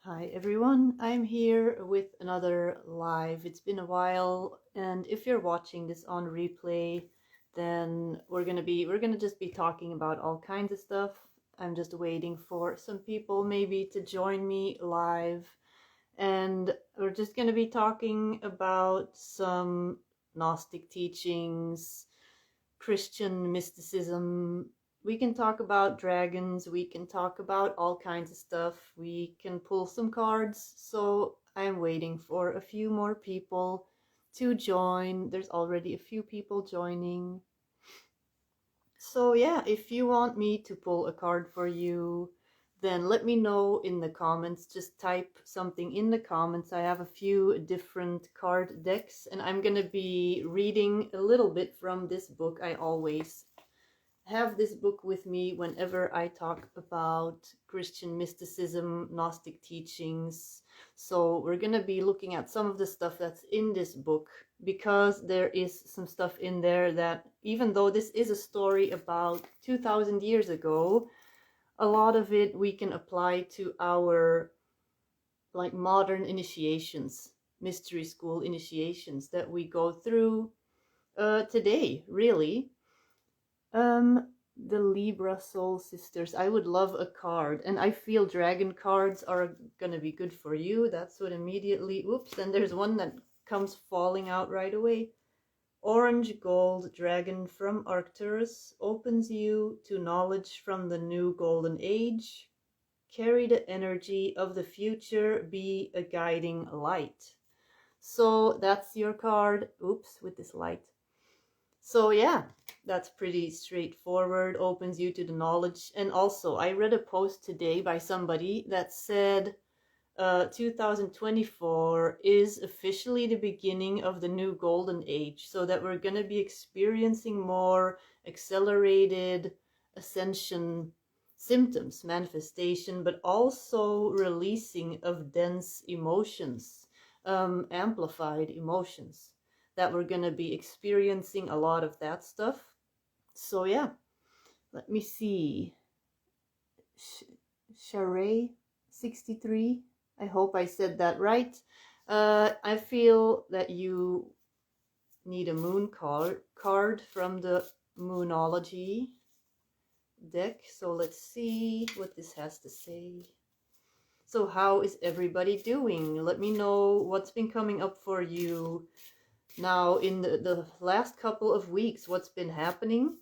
Hi everyone, I'm here with another live. It's been a while, and if you're watching this on replay, then we're gonna just be talking about all kinds of stuff. I'm just waiting for some people maybe to join me live, and we're just gonna be talking about some Gnostic teachings, Christian mysticism. We can talk about dragons, we can talk about all kinds of stuff, we can pull some cards. So I'm waiting for a few more people to join. There's already a few people joining. So yeah, if you want me to pull a card for you, then let me know in the comments. Just type something in the comments. I have a few different card decks, and I'm gonna be reading a little bit from this book. I always have this book with me whenever I talk about Christian mysticism, Gnostic teachings. So we're going to be looking at some of the stuff that's in this book, because there is some stuff in there that, even though this is a story about 2000 years ago, a lot of it we can apply to our like modern initiations, mystery school initiations that we go through today, really. The Libra Soul Sisters. I would love a card, and I feel dragon cards are gonna be good for you. That's what immediately, oops, and there's one that comes falling out right away. Orange Gold Dragon from Arcturus opens you to knowledge from the new golden age. Carry the energy of the future, be a guiding light. So that's your card. Oops, with this light. So yeah, that's pretty straightforward, opens you to the knowledge. And also, I read a post today by somebody that said 2024 is officially the beginning of the new golden age, so that we're going to be experiencing more accelerated ascension symptoms, manifestation, but also releasing of dense emotions, amplified emotions, that we're going to be experiencing a lot of that stuff. So yeah, let me see. Sharay 63. I hope I said that right. I feel that you need a moon card from the Moonology deck. So let's see what this has to say. So how is everybody doing? Let me know what's been coming up for you now in the last couple of weeks. What's been happening?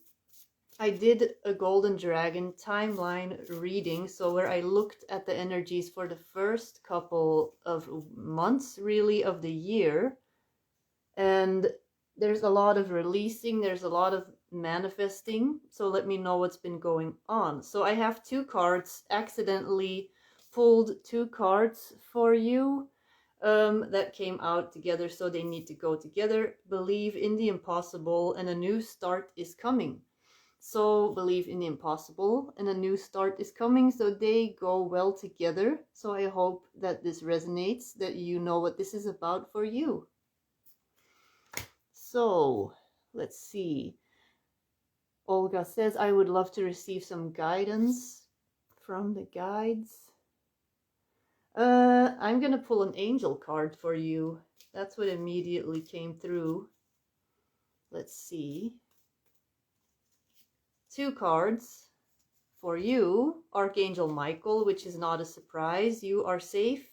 I did a Golden Dragon timeline reading, so where I looked at the energies for the first couple of months, really, of the year. And there's a lot of releasing, there's a lot of manifesting. So let me know what's been going on. So I have two cards, accidentally pulled two cards for you. That came out together, so they need to go together. Believe in the impossible, and a new start is coming. So believe in the impossible, and a new start is coming, so they go well together. So I hope that this resonates, that you know what this is about for you. So let's see. Olga says, I would love to receive some guidance from the guides. I'm gonna pull an angel card for you. That's what immediately came through. Let's see. Two cards for you. Archangel Michael, which is not a surprise. You are safe.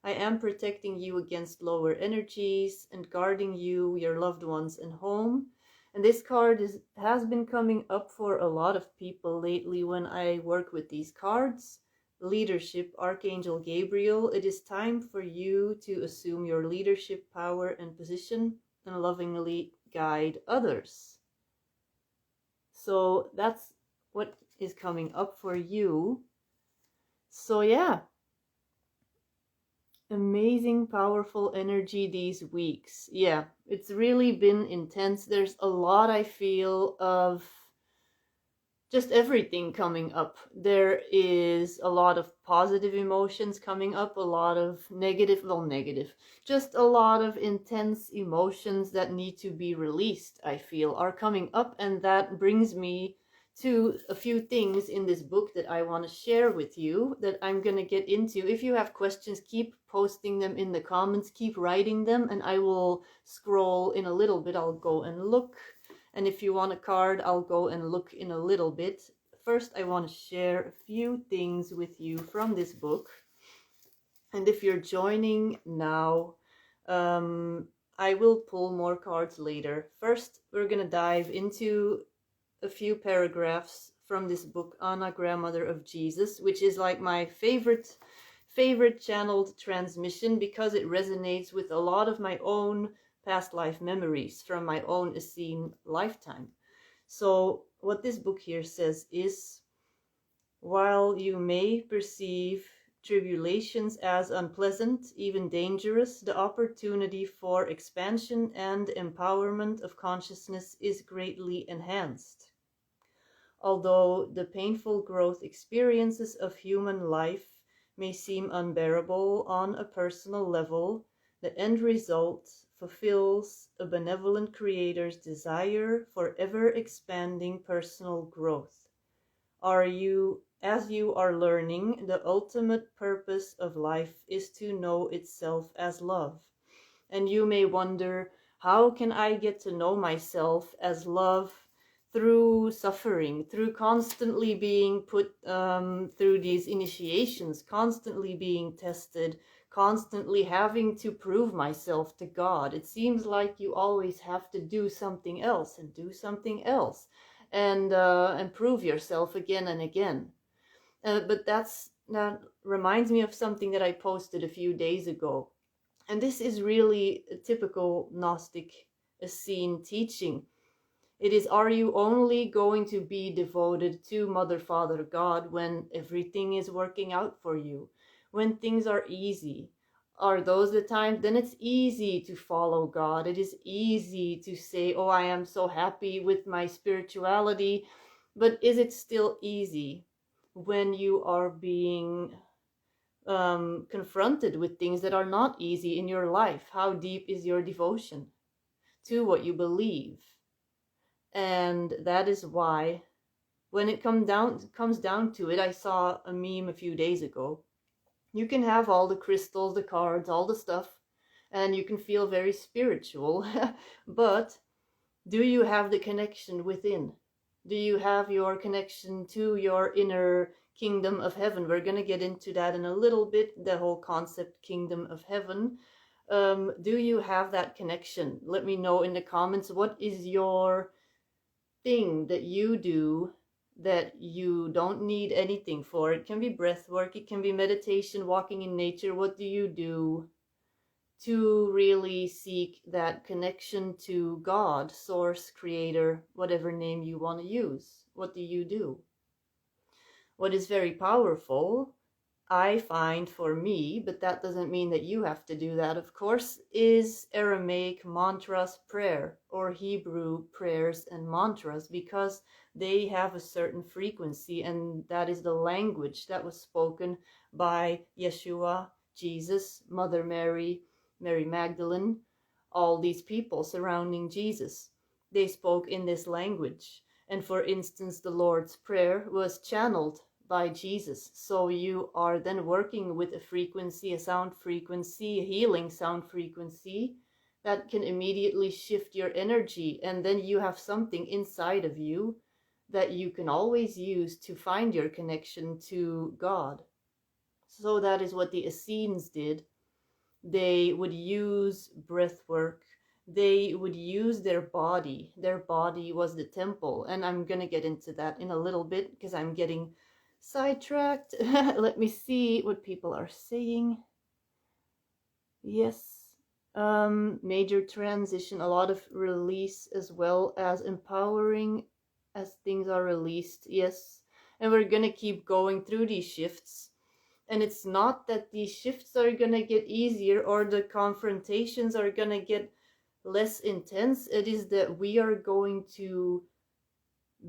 I am protecting you against lower energies and guarding you, your loved ones, and home. And this card has been coming up for a lot of people lately when I work with these cards. Leadership, Archangel Gabriel. It is time for you to assume your leadership power and position and lovingly guide others. So that's what is coming up for you. So yeah, amazing, powerful energy these weeks. Yeah, it's really been intense. There's a lot, I feel, of just everything coming up. There is a lot of positive emotions coming up, a lot of negative, just a lot of intense emotions that need to be released, I feel, are coming up. And that brings me to a few things in this book that I want to share with you, that I'm going to get into. If you have questions, keep posting them in the comments, keep writing them, and I will scroll in a little bit. I'll go and look. And if you want a card, I'll go and look in a little bit. First, I want to share a few things with you from this book. And if you're joining now, I will pull more cards later. First, we're going to dive into a few paragraphs from this book, Anna, Grandmother of Jesus, which is like my favorite channeled transmission, because it resonates with a lot of my own past life memories from my own Essene lifetime. So what this book here says is, while you may perceive tribulations as unpleasant, even dangerous, the opportunity for expansion and empowerment of consciousness is greatly enhanced. Although the painful growth experiences of human life may seem unbearable on a personal level, the end result fulfills a benevolent creator's desire for ever-expanding personal growth. As you are learning, the ultimate purpose of life is to know itself as love. And you may wonder, how can I get to know myself as love? Through suffering, through constantly being put through these initiations, constantly being tested, constantly having to prove myself to God. It seems like you always have to do something else and do something else, and prove yourself again and again. But that reminds me of something that I posted a few days ago. And this is really a typical Gnostic Essene teaching. It is, are you only going to be devoted to Mother, Father, God when everything is working out for you? When things are easy? Are those the times? Then it's easy to follow God. It is easy to say, oh, I am so happy with my spirituality. But is it still easy when you are being confronted with things that are not easy in your life? How deep is your devotion to what you believe? And that is why, when it comes down to it, I saw a meme a few days ago. You can have all the crystals, the cards, all the stuff, and you can feel very spiritual. But do you have the connection within? Do you have your connection to your inner kingdom of heaven? We're going to get into that in a little bit, the whole concept kingdom of heaven. Do you have that connection? Let me know in the comments, what is your thing that you do that you don't need anything for? It can be breath work, it can be meditation, walking in nature. What do you do to really seek that connection to God, source, creator, whatever name you want to use? What do you do? What is very powerful, I find, for me, but that doesn't mean that you have to do that, of course, is Aramaic mantras, prayer, or Hebrew prayers and mantras, because they have a certain frequency, and that is the language that was spoken by Yeshua, Jesus, Mother Mary, Mary Magdalene, all these people surrounding Jesus. They spoke in this language. And for instance, the Lord's Prayer was channeled by Jesus. So you are then working with a frequency, a sound frequency, a healing sound frequency that can immediately shift your energy. And then you have something inside of you that you can always use to find your connection to God. So that is what the Essenes did. They would use breath work. They would use their body. Their body was the temple. And I'm going to get into that in a little bit because I'm getting sidetracked. Let me see what people are saying. Yes. Major transition, a lot of release as well as empowering as things are released. Yes. And we're going to keep going through these shifts. And it's not that these shifts are going to get easier or the confrontations are going to get less intense. It is that we are going to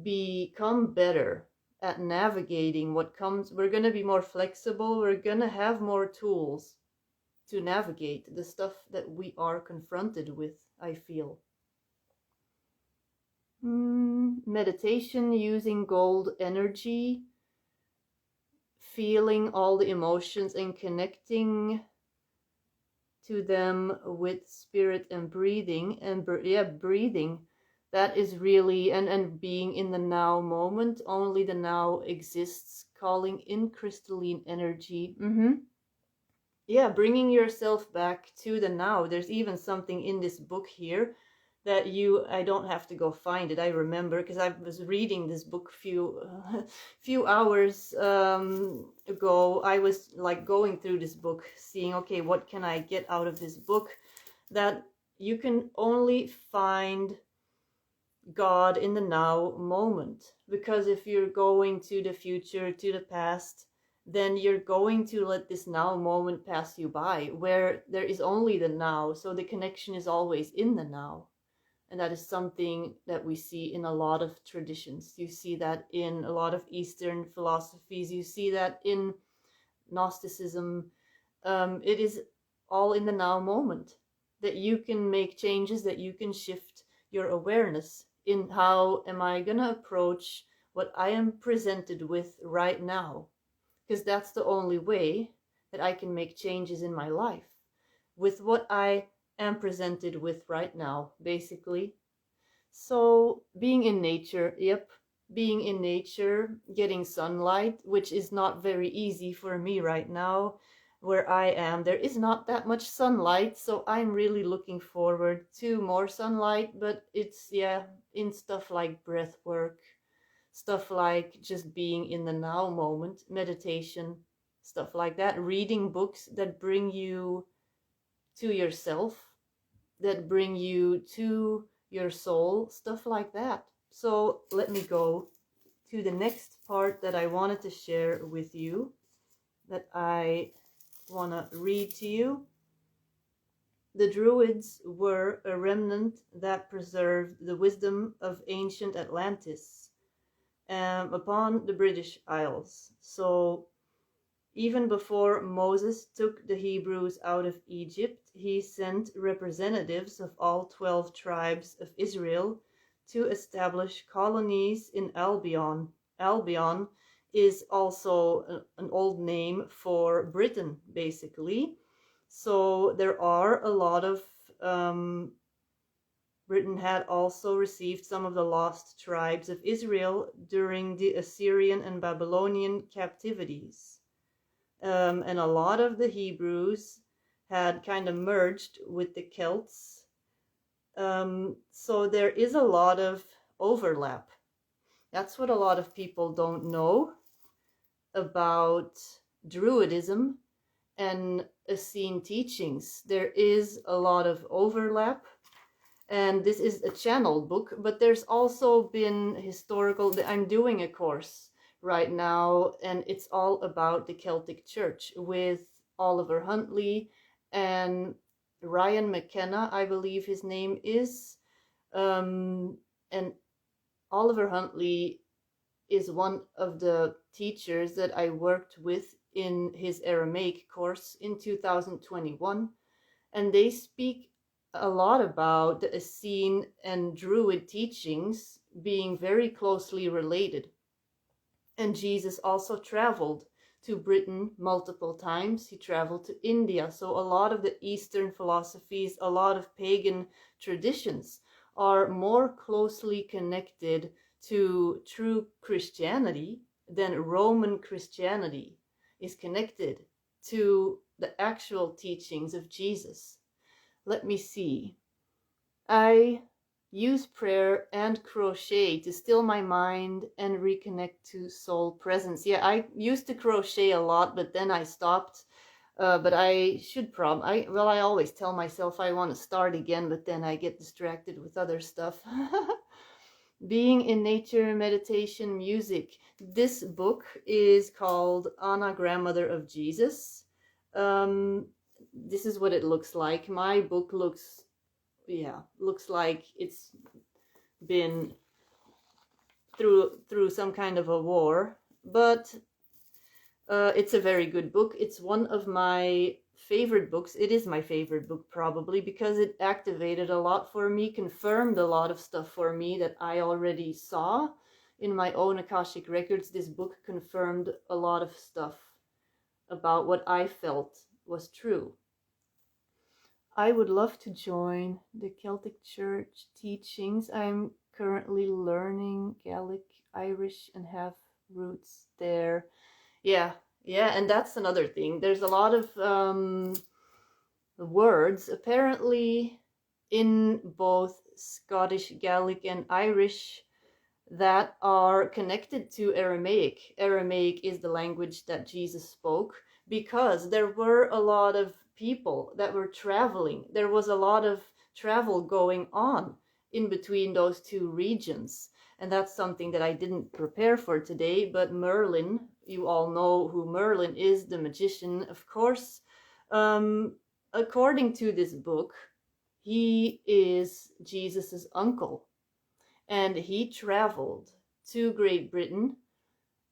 become better at navigating what comes. We're going to be more flexible. We're going to have more tools to navigate the stuff that we are confronted with, I feel. Meditation using gold energy, feeling all the emotions and connecting to them with spirit and breathing. And breathing, that is really, and being in the now moment. Only the now exists, calling in crystalline energy. Yeah, bringing yourself back to the now. There's even something in this book here that I don't have to go find it. I remember because I was reading this book few hours ago. I was like going through this book, seeing, okay, what can I get out of this book? That you can only find God in the now moment. Because if you're going to the future, to the past, then you're going to let this now moment pass you by, where there is only the now. So the connection is always in the now. And that is something that we see in a lot of traditions. You see that in a lot of Eastern philosophies. You see that in Gnosticism. It is all in the now moment, that you can make changes, that you can shift your awareness in how am I going to approach what I am presented with right now. Because that's the only way that I can make changes in my life, with what I am presented with right now, basically. So being in nature, being in nature, getting sunlight, which is not very easy for me right now. Where I am, there is not that much sunlight, so I'm really looking forward to more sunlight. But it's, in stuff like breath work, stuff like just being in the now moment, meditation, stuff like that, reading books that bring you to yourself, that bring you to your soul, stuff like that. So let me go to the next part that I wanted to share with you, that I want to read to you. The Druids were a remnant that preserved the wisdom of ancient Atlantis upon the British Isles. So even before Moses took the Hebrews out of Egypt, he sent representatives of all 12 tribes of Israel to establish colonies in Albion. Albion is also an old name for Britain, basically. So there are a lot of Britain had also received some of the lost tribes of Israel during the Assyrian and Babylonian captivities. And a lot of the Hebrews had kind of merged with the Celts. So there is a lot of overlap. That's what a lot of people don't know about Druidism and Essene teachings. There is a lot of overlap. And this is a channeled book, but there's also been historical. I'm doing a course right now, and it's all about the Celtic Church with Oliver Huntley and Ryan McKenna, I believe his name is. And Oliver Huntley is one of the teachers that I worked with in his Aramaic course in 2021. And they speak a lot about the Essene and Druid teachings being very closely related. And Jesus also traveled to Britain multiple times. He traveled to India. So a lot of the Eastern philosophies, a lot of pagan traditions are more closely connected to true Christianity than Roman Christianity is connected to the actual teachings of Jesus. Let me see. I use prayer and crochet to still my mind and reconnect to soul presence. Yeah, I used to crochet a lot, but then I stopped. But I should I always tell myself I want to start again, but then I get distracted with other stuff. Being in nature, meditation, music. This book is called Anna, Grandmother of Jesus. This is what it looks like. My book looks like it's been through some kind of a war, but it's a very good book. It's one of my favorite books. It is my favorite book probably because it activated a lot for me, confirmed a lot of stuff for me that I already saw in my own Akashic records. This book confirmed a lot of stuff about what I felt was true. I would love to join the Celtic Church teachings. I'm currently learning Gaelic, Irish, and have roots there. Yeah, and that's another thing. There's a lot of words apparently in both Scottish, Gaelic, and Irish that are connected to Aramaic. Aramaic is the language that Jesus spoke because there were a lot of people that were traveling. There was a lot of travel going on in between those two regions. And that's something that I didn't prepare for today, but Merlin, you all know who Merlin is, the magician, of course. According to this book, he is Jesus's uncle. And he traveled to Great Britain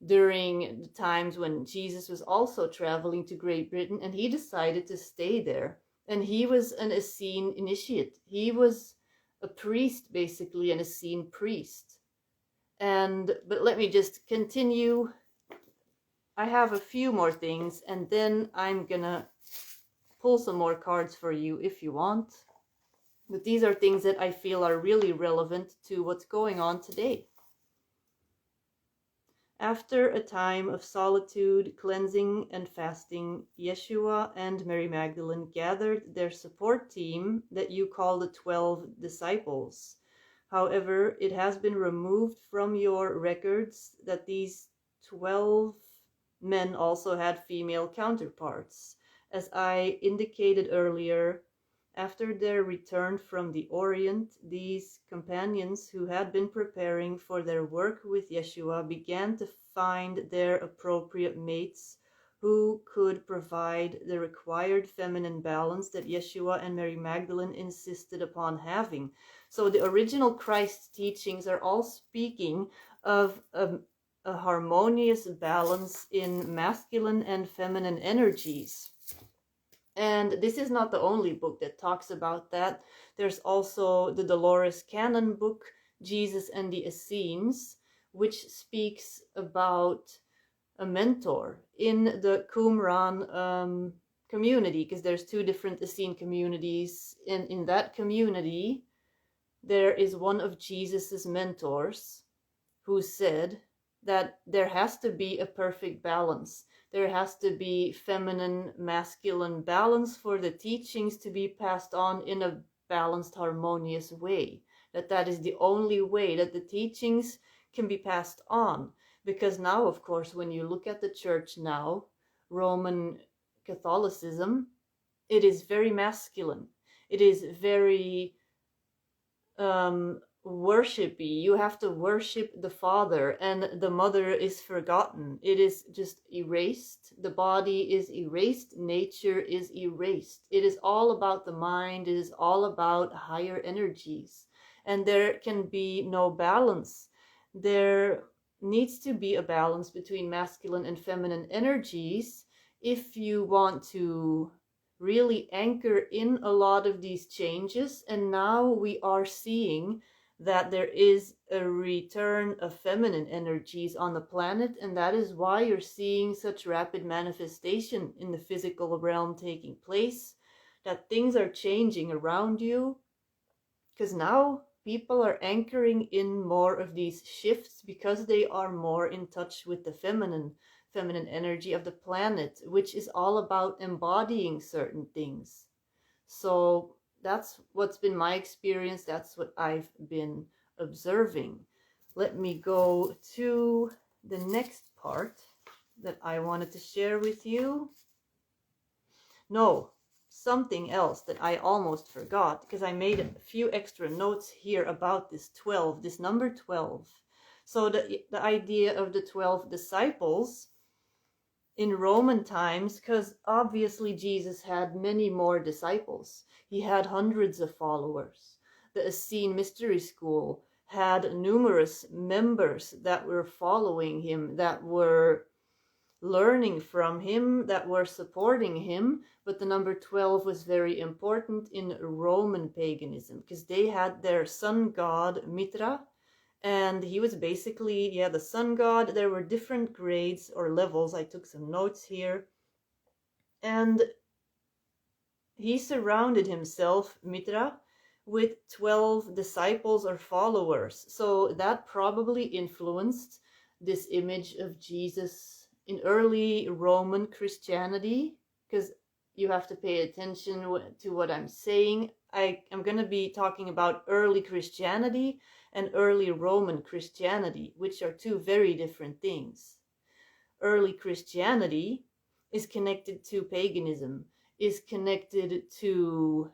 during the times when Jesus was also traveling to Great Britain, and he decided to stay there. And he was an Essene initiate. He was a priest, basically, an Essene priest. But let me just continue. I have a few more things, and then I'm gonna pull some more cards for you if you want. But these are things that I feel are really relevant to what's going on today. After a time of solitude, cleansing, and fasting, Yeshua and Mary Magdalene gathered their support team that you call the 12 disciples. However, it has been removed from your records that these 12 men also had female counterparts. As I indicated earlier, after their return from the Orient, these companions who had been preparing for their work with Yeshua began to find their appropriate mates who could provide the required feminine balance that Yeshua and Mary Magdalene insisted upon having. So the original Christ teachings are all speaking of a harmonious balance in masculine and feminine energies. And this is not the only book that talks about that. There's also the Dolores Cannon book, Jesus and the Essenes, which speaks about a mentor in the Qumran community, because there's two different Essene communities. And in that community, there is one of Jesus's mentors who said that there has to be a perfect balance. There has to be feminine, masculine balance for the teachings to be passed on in a balanced, harmonious way. That is the only way that the teachings can be passed on. Because now, of course, when you look at the church now, Roman Catholicism, it is very masculine. It is very worshipy. You have to worship the Father, and the Mother is forgotten. It is just erased. The body is erased. Nature is erased. It is all about the mind. It is all about higher energies. And there can be no balance. There needs to be a balance between masculine and feminine energies if you want to really anchor in a lot of these changes. And now we are seeing that there is a return of feminine energies on the planet, and that is why you're seeing such rapid manifestation in the physical realm taking place, that things are changing around you, because now people are anchoring in more of these shifts because they are more in touch with the feminine energy of the planet, which is all about embodying certain things. So that's what's been my experience. That's what I've been observing. Let me go to the next part that I wanted to share with you. No, something else that I almost forgot, because I made a few extra notes here about this 12, this number 12. So the idea of the 12 disciples in Roman times, because obviously Jesus had many more disciples. He had hundreds of followers. The Essene Mystery School had numerous members that were following him, that were learning from him, that were supporting him. But the number 12 was very important in Roman paganism because they had their sun god Mitra, and he was basically, yeah, the sun god. There were different grades or levels. I took some notes here. And he surrounded himself, Mitra, with 12 disciples or followers. So that probably influenced this image of Jesus in early Roman Christianity, because you have to pay attention to what I'm saying. I'm going to be talking about early Christianity and early Roman Christianity, which are two very different things. Early Christianity is connected to paganism, is connected to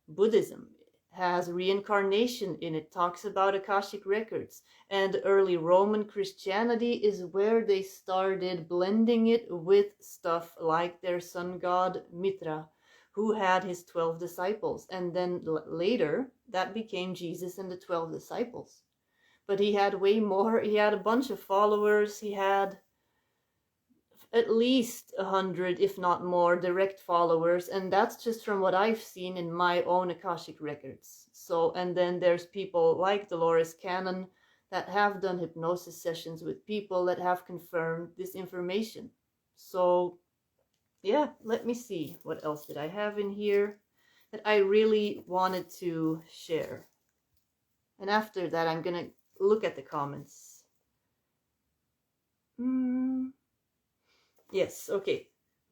Buddhism, has reincarnation in it, talks about Akashic records. And early Roman Christianity is where they started blending it with stuff like their sun god Mitra, who had his 12 disciples. And then later, that became Jesus and the 12 disciples. But he had way more. He had a bunch of followers. He had at least 100, if not more, direct followers, and that's just from what I've seen in my own Akashic records. So, and then there's people like Dolores Cannon that have done hypnosis sessions with people that have confirmed this information. So, yeah, let me see. What else did I have in here that I really wanted to share? And after that, I'm gonna look at the comments. Yes, okay.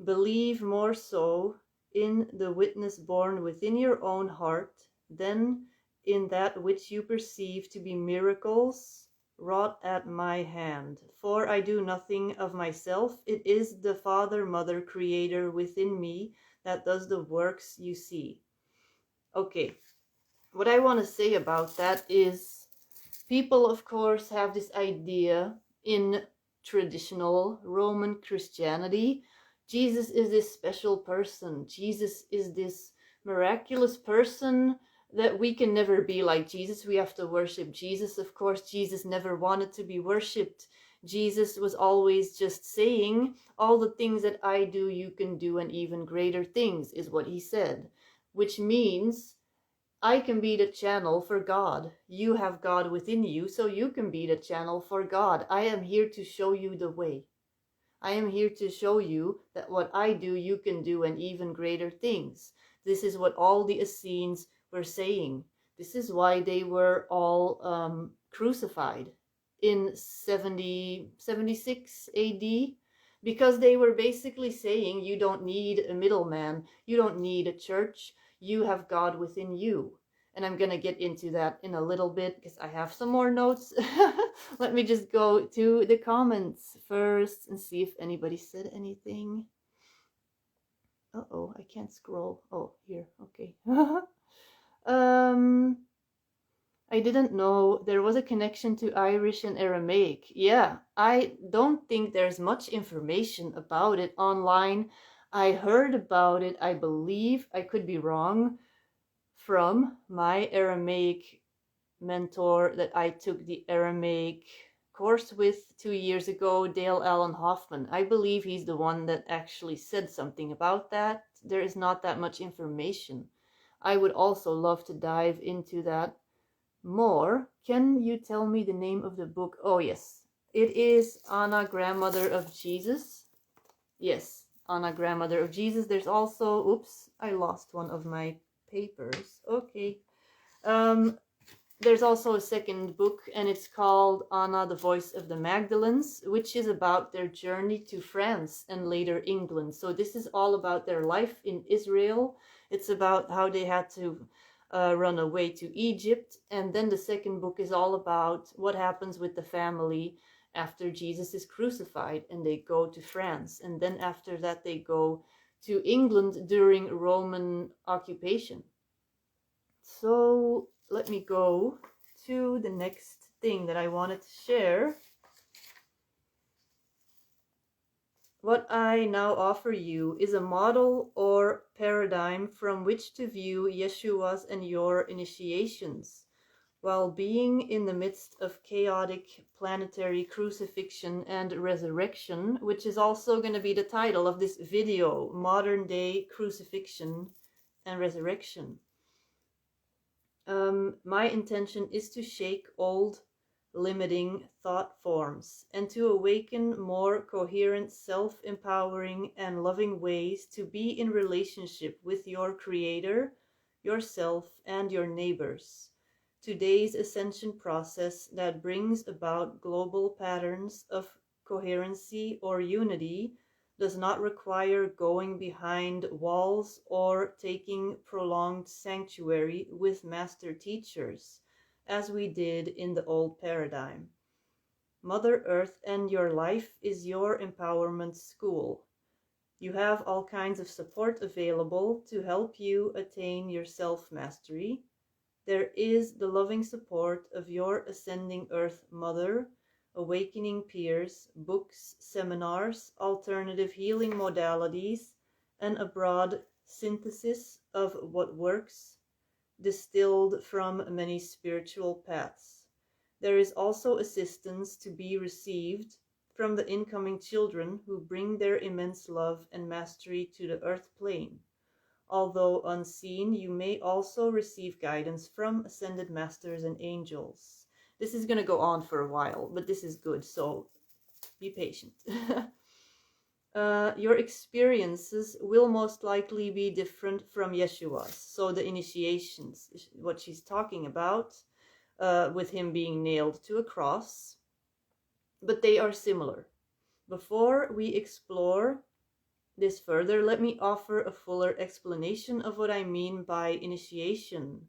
Believe more so in the witness born within your own heart than in that which you perceive to be miracles wrought at my hand. For I do nothing of myself. It is the Father, Mother, Creator within me that does the works you see. Okay, what I want to say about that is people, of course, have this idea in traditional Roman Christianity. Jesus is this special person. Jesus is this miraculous person that we can never be like Jesus. We have to worship Jesus. Of course, Jesus never wanted to be worshipped. Jesus was always just saying, all the things that I do, you can do, and even greater things, is what he said. Which means I can be the channel for God. You have God within you, so you can be the channel for God. I am here to show you the way. I am here to show you that what I do, you can do, and even greater things. This is what all the Essenes were saying. This is why they were all crucified in 76 AD, because they were basically saying, you don't need a middleman. You don't need a church. You have God within you. And I'm going to get into that in a little bit because I have some more notes. Let me just go to the comments first and see if anybody said anything. Uh-oh, I can't scroll. Oh, here. Okay. I didn't know there was a connection to Irish and Aramaic. Yeah, I don't think there's much information about it online. I heard about it, I believe, I could be wrong, from my Aramaic mentor that I took the Aramaic course with 2 years ago, Dale Allen Hoffman. I believe he's the one that actually said something about that. There is not that much information. I would also love to dive into that more. Can you tell me the name of the book? Oh, yes. It is Anna, Grandmother of Jesus. Yes, Anna, Grandmother of Jesus. There's also, oops, I lost one of my papers. Okay. There's also a second book, and it's called Anna, the Voice of the Magdalens, which is about their journey to France and later England. So this is all about their life in Israel. It's about how they had to run away to Egypt. And then the second book is all about what happens with the family after Jesus is crucified and they go to France. And then after that, they go to England during Roman occupation. So let me go to the next thing that I wanted to share. What I now offer you is a model or paradigm from which to view Yeshua's and your initiations. While being in the midst of chaotic planetary crucifixion and resurrection, which is also going to be the title of this video, Modern Day Crucifixion and Resurrection. My intention is to shake old, limiting thought forms and to awaken more coherent, self-empowering, and loving ways to be in relationship with your Creator, yourself, and your neighbors. Today's ascension process that brings about global patterns of coherency or unity does not require going behind walls or taking prolonged sanctuary with master teachers, as we did in the old paradigm. Mother Earth and your life is your empowerment school. You have all kinds of support available to help you attain your self-mastery. There is the loving support of your ascending Earth Mother, awakening peers, books, seminars, alternative healing modalities, and a broad synthesis of what works, distilled from many spiritual paths. There is also assistance to be received from the incoming children who bring their immense love and mastery to the earth plane. Although unseen, you may also receive guidance from ascended masters and angels. This is going to go on for a while, but this is good, so be patient. Your experiences will most likely be different from Yeshua's. So the initiations, what she's talking about, with him being nailed to a cross, but they are similar. Before we explore this further, let me offer a fuller explanation of what I mean by initiation.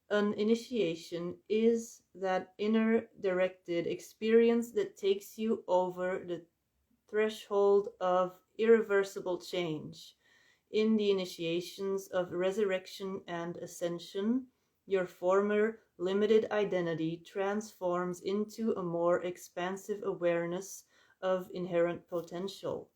An initiation is that inner directed experience that takes you over the threshold of irreversible change. In the initiations of resurrection and ascension, your former limited identity transforms into a more expansive awareness of inherent potential.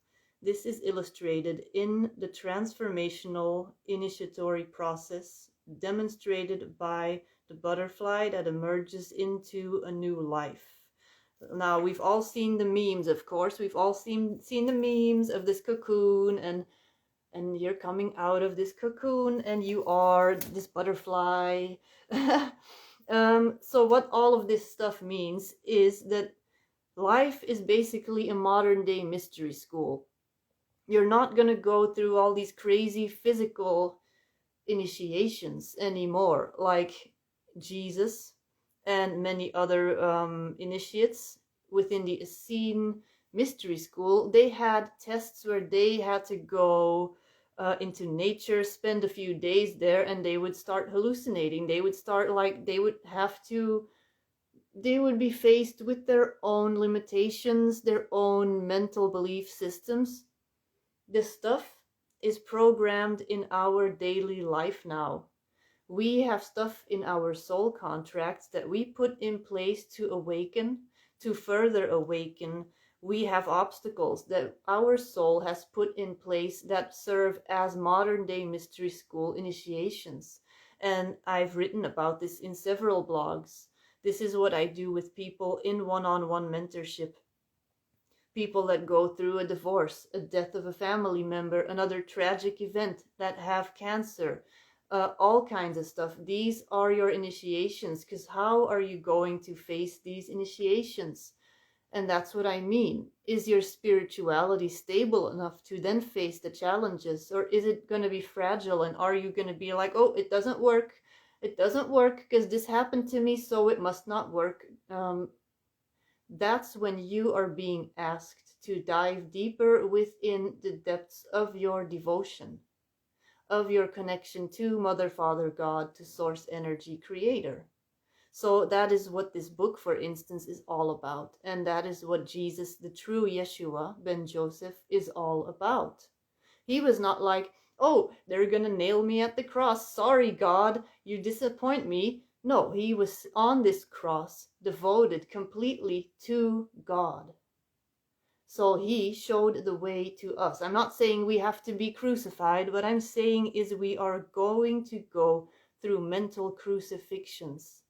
This is illustrated in the transformational initiatory process demonstrated by the butterfly that emerges into a new life. Now, we've all seen the memes, of course. We've all seen the memes of this cocoon, and you're coming out of this cocoon and you are this butterfly. So what all of this stuff means is that life is basically a modern day mystery school. You're not going to go through all these crazy physical initiations anymore, like Jesus and many other initiates within the Essene mystery school. They had tests where they had to go into nature, spend a few days there, and they would start hallucinating. They would start they would be faced with their own limitations, their own mental belief systems. This stuff is programmed in our daily life now. We have stuff in our soul contracts that we put in place to awaken, to further awaken. We have obstacles that our soul has put in place that serve as modern day mystery school initiations. And I've written about this in several blogs. This is what I do with people in one-on-one mentorship. People that go through a divorce, a death of a family member, another tragic event, that have cancer, all kinds of stuff. These are your initiations, because how are you going to face these initiations? And that's what I mean. Is your spirituality stable enough to then face the challenges? Or is it going to be fragile? And are you going to be like, oh, it doesn't work. It doesn't work because this happened to me, so it must not work. That's when you are being asked to dive deeper within the depths of your devotion, of your connection to Mother, Father, God, to Source Energy Creator. So that is what this book, for instance, is all about. And that is what Jesus, the true Yeshua, Ben Joseph, is all about. He was not like, oh, they're gonna nail me at the cross. Sorry, God, you disappoint me. No, he was on this cross, devoted completely to God. So he showed the way to us. I'm not saying we have to be crucified. What I'm saying is we are going to go through mental crucifixions.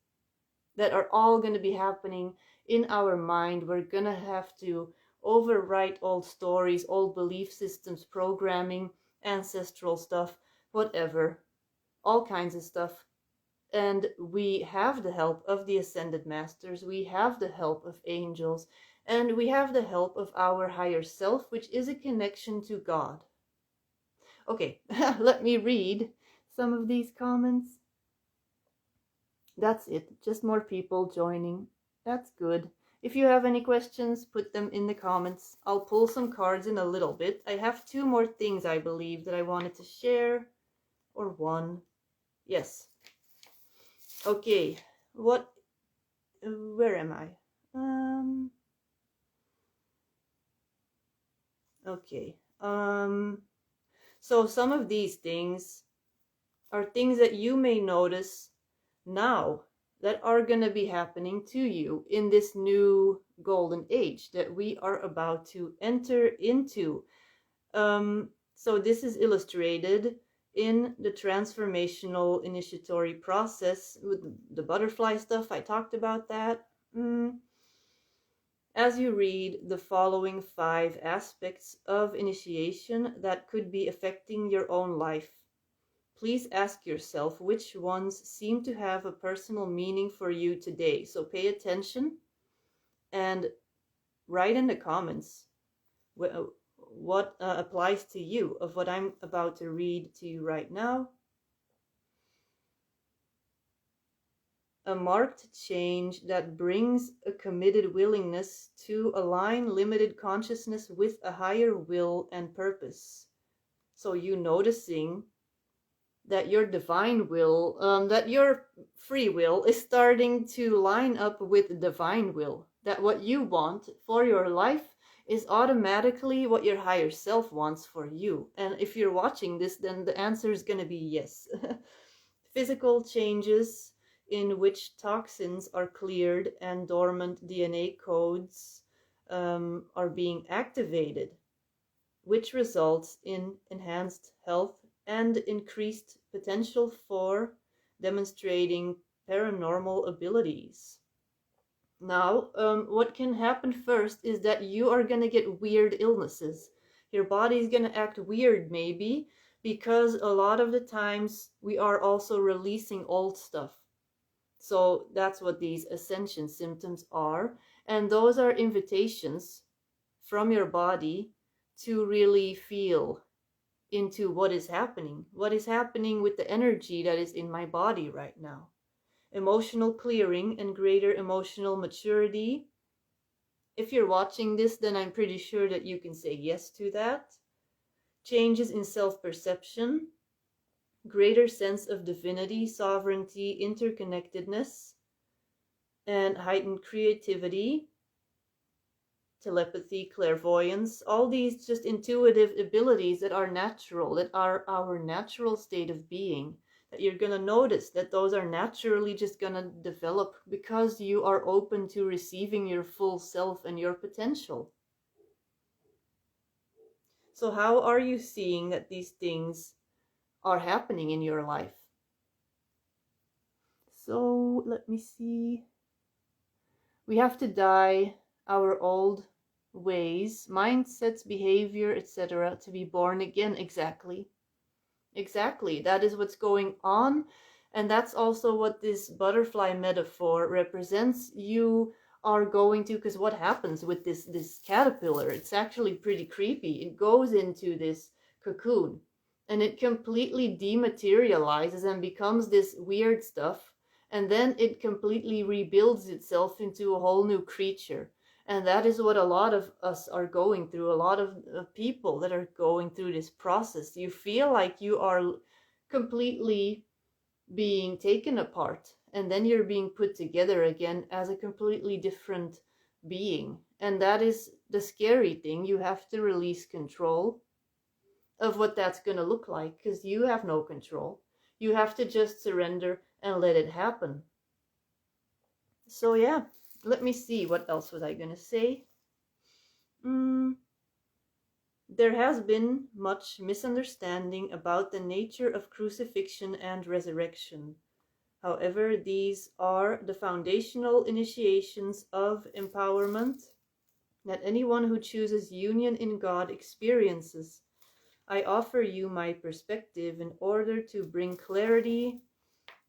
that are all going to be happening in our mind. We're going to have to overwrite old stories, old belief systems, programming, ancestral stuff, whatever, all kinds of stuff. And we have the help of the ascended masters, we have the help of angels, and we have the help of our higher self, which is a connection to God. Okay, let me read some of these comments. That's it, just more people joining. That's good. If you have any questions, put them in the comments. I'll pull some cards in a little bit. I have 2 more things, I believe, that I wanted to share. Or 1. Yes. Okay, where am I? Okay. So some of these things are things that you may notice now that are going to be happening to you in this new golden age that we are about to enter into. So this is illustrated in the transformational initiatory process with the butterfly stuff. I talked about that. As you read the following 5 aspects of initiation that could be affecting your own life, please ask yourself which ones seem to have a personal meaning for you today. So pay attention and write in the comments what applies to you of what I'm about to read to you right now. A marked change that brings a committed willingness to align limited consciousness with a higher will and purpose. So you noticing that your divine will, that your free will is starting to line up with divine will. That what you want for your life is automatically what your higher self wants for you. And if you're watching this, then the answer is going to be yes. Physical changes in which toxins are cleared and dormant DNA codes are being activated, which results in enhanced health and increased potential for demonstrating paranormal abilities. Now, what can happen first is that you are going to get weird illnesses. Your body is going to act weird, maybe, because a lot of the times we are also releasing old stuff. So that's what these ascension symptoms are. And those are invitations from your body to really feel into what is happening with the energy that is in my body right now. Emotional clearing and greater emotional maturity. If you're watching this, then I'm pretty sure that you can say yes to that. Changes in self-perception, greater sense of divinity, sovereignty, interconnectedness, and heightened creativity, telepathy, clairvoyance, all these just intuitive abilities that are natural, that are our natural state of being, that you're going to notice that those are naturally just going to develop because you are open to receiving your full self and your potential. So how are you seeing that these things are happening in your life? So let me see. We have to die our old ways, mindsets, behavior, etc., to be born again. Exactly. That is what's going on. And that's also what this butterfly metaphor represents. You are going to, because what happens with this caterpillar, it's actually pretty creepy. It goes into this cocoon and it completely dematerializes and becomes this weird stuff. And then it completely rebuilds itself into a whole new creature. And that is what a lot of us are going through, a lot of people that are going through this process. You feel like you are completely being taken apart, and then you're being put together again as a completely different being. And that is the scary thing. You have to release control of what that's going to look like, because you have no control. You have to just surrender and let it happen. So yeah. Let me see, what else was I going to say? There has been much misunderstanding about the nature of crucifixion and resurrection. However, these are the foundational initiations of empowerment that anyone who chooses union in God experiences. I offer you my perspective in order to bring clarity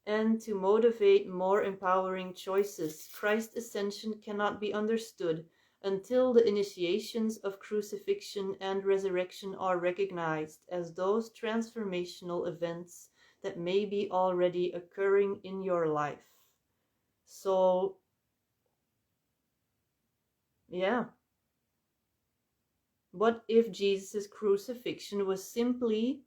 and to motivate more empowering choices. Christ's ascension cannot be understood until the initiations of crucifixion and resurrection are recognized as those transformational events that may be already occurring in your life. So, yeah. What if Jesus' crucifixion was simply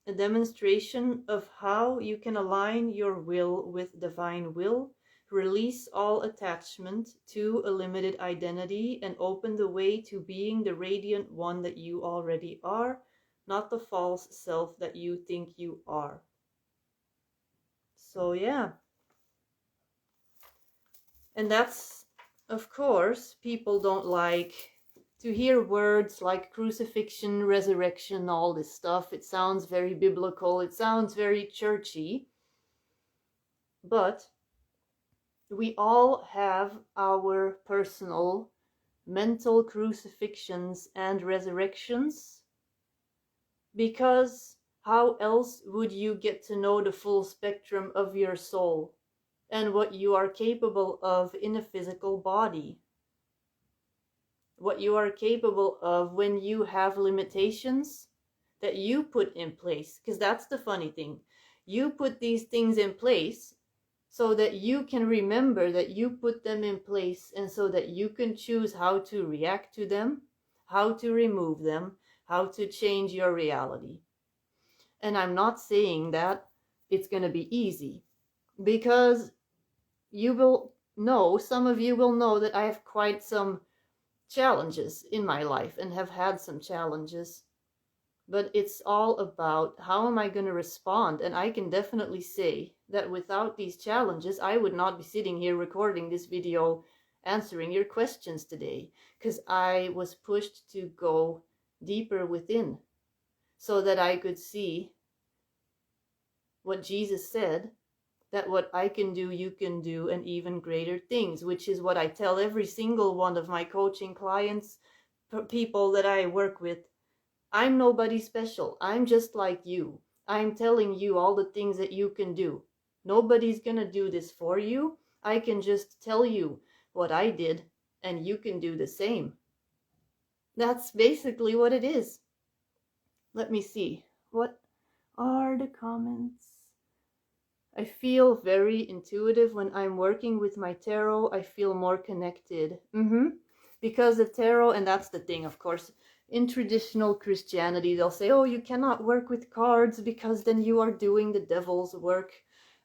a demonstration of how you can align your will with divine will, release all attachment to a limited identity, and open the way to being the radiant one that you already are, not the false self that you think you are? So yeah. And that's, of course, people don't like to hear words like crucifixion, resurrection, all this stuff. It sounds very biblical. It sounds very churchy. But we all have our personal mental crucifixions and resurrections, because how else would you get to know the full spectrum of your soul and what you are capable of in a physical body? What you are capable of when you have limitations that you put in place. Because that's the funny thing. You put these things in place so that you can remember that you put them in place, and so that you can choose how to react to them, how to remove them, how to change your reality. And I'm not saying that it's going to be easy, because you will know, some of you will know that I have quite some challenges in my life and have had some challenges, but it's all about how am I going to respond. And I can definitely say that without these challenges, I would not be sitting here recording this video answering your questions today, because I was pushed to go deeper within so that I could see what Jesus said, that what I can do, you can do, and even greater things, which is what I tell every single one of my coaching clients, people that I work with. I'm nobody special. I'm just like you. I'm telling you all the things that you can do. Nobody's gonna do this for you. I can just tell you what I did, and you can do the same. That's basically what it is. Let me see. What are the comments? I feel very intuitive when I'm working with my tarot. I feel more connected. Because the tarot, and that's the thing, of course, in traditional Christianity, they'll say, oh, you cannot work with cards because then you are doing the devil's work,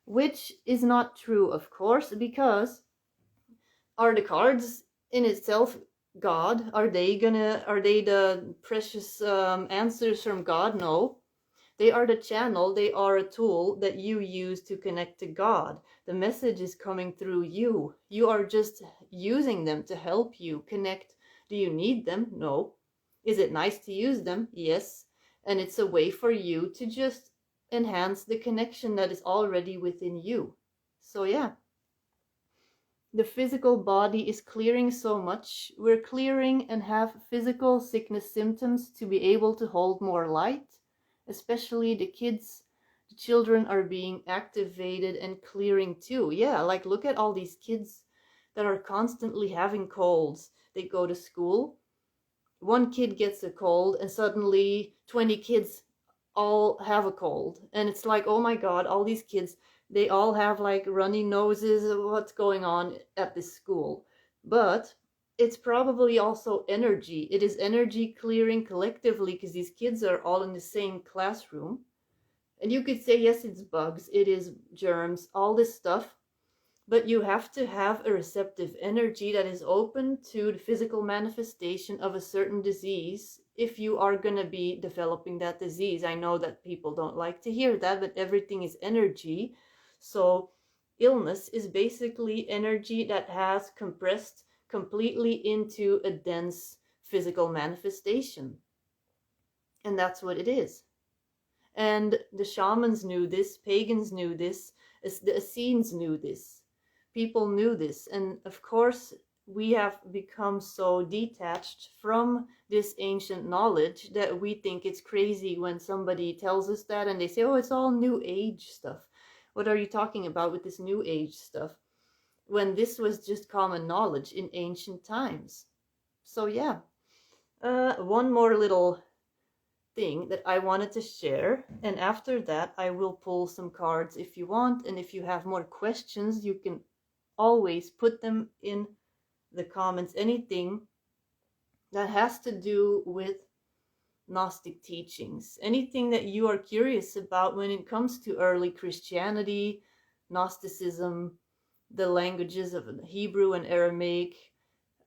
which is not true, of course, because are the cards in itself God? Are they the precious answers from God? No. They are the channel, they are a tool that you use to connect to God. The message is coming through you. You are just using them to help you connect. Do you need them? No. Is it nice to use them? Yes. And it's a way for you to just enhance the connection that is already within you. So yeah. The physical body is clearing so much. We're clearing and have physical sickness symptoms to be able to hold more light. Especially the children are being activated and clearing too. Yeah, like look at all these kids that are constantly having colds. They go to school, one kid gets a cold, and suddenly 20 kids all have a cold. And it's like, oh my God, all these kids, they all have like runny noses. What's going on at this school? But it's probably also energy. It is energy clearing collectively, because these kids are all in the same classroom. And you could say, yes, it's bugs, it is germs, all this stuff. But you have to have a receptive energy that is open to the physical manifestation of a certain disease if you are going to be developing that disease. I know that people don't like to hear that, but everything is energy. So illness is basically energy that has compressed completely into a dense physical manifestation. And that's what it is. And the shamans knew this, pagans knew this, the Essenes knew this. People knew this. And of course, we have become so detached from this ancient knowledge that we think it's crazy when somebody tells us that and they say, oh, it's all New Age stuff. What are you talking about with this New Age stuff? When this was just common knowledge in ancient times. So yeah, one more little thing that I wanted to share, and after that I will pull some cards if you want, and if you have more questions you can always put them in the comments. Anything that has to do with Gnostic teachings, anything that you are curious about when it comes to early Christianity, Gnosticism, the languages of Hebrew and Aramaic,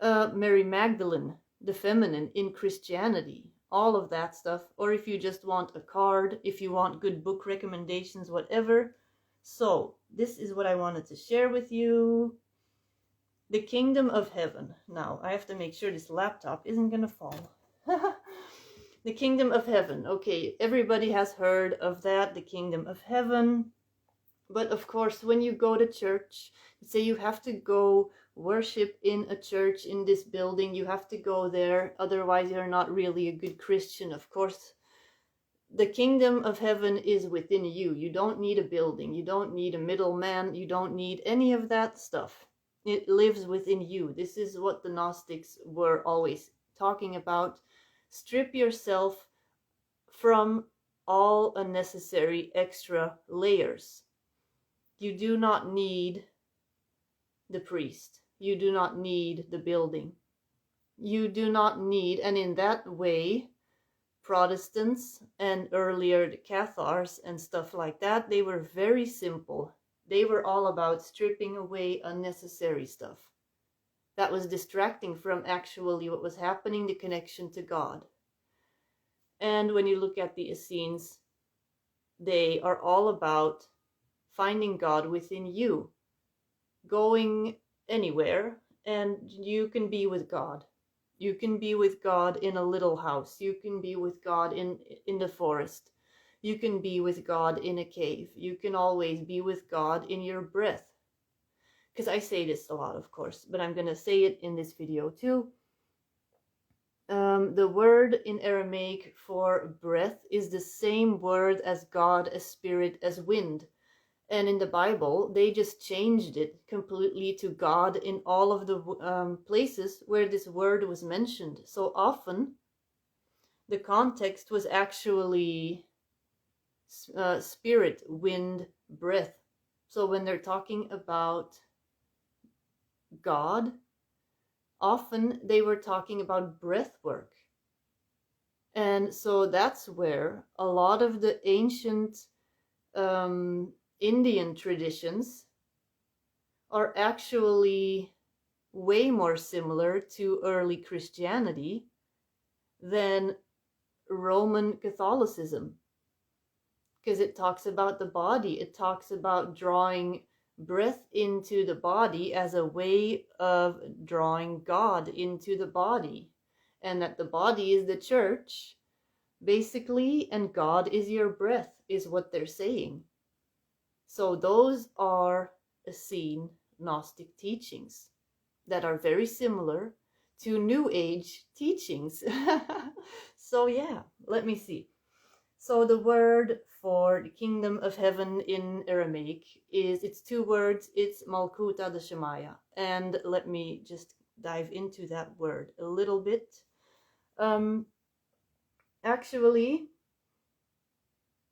Mary Magdalene, the feminine in Christianity, all of that stuff. Or if you just want a card, if you want good book recommendations, whatever. So this is what I wanted to share with you. The Kingdom of Heaven. Now I have to make sure this laptop isn't gonna fall. The Kingdom of Heaven. Okay, everybody has heard of that, the Kingdom of Heaven. But of course, when you go to church, say you have to go worship in a church in this building, you have to go there, otherwise you're not really a good Christian. Of course, the Kingdom of Heaven is within you. You don't need a building, you don't need a middleman, you don't need any of that stuff. It lives within you. This is what the Gnostics were always talking about. Strip yourself from all unnecessary extra layers. You do not need the priest. You do not need the building. You do not need, and in that way, Protestants and earlier the Cathars and stuff like that, they were very simple. They were all about stripping away unnecessary stuff that was distracting from actually what was happening, the connection to God. And when you look at the Essenes, they are all about finding God within you, going anywhere, and you can be with God. You can be with God in a little house. You can be with God in the forest. You can be with God in a cave. You can always be with God in your breath. Because I say this a lot, of course, but I'm going to say it in this video too. The word in Aramaic for breath is the same word as God, as spirit, as wind. And in the Bible, they just changed it completely to God in all of the places where this word was mentioned. So often, the context was actually spirit, wind, breath. So when they're talking about God, often they were talking about breath work. And so that's where a lot of the ancient Indian traditions are actually way more similar to early Christianity than Roman Catholicism, because it talks about the body. It talks about drawing breath into the body as a way of drawing God into the body, and that the body is the church, basically, and God is your breath, is what they're saying. So those are Essene Gnostic teachings that are very similar to New Age teachings. So yeah, let me see. So the word for the Kingdom of Heaven in Aramaic it's two words. It's Malkuta de Shemaya. And let me just dive into that word a little bit. Actually,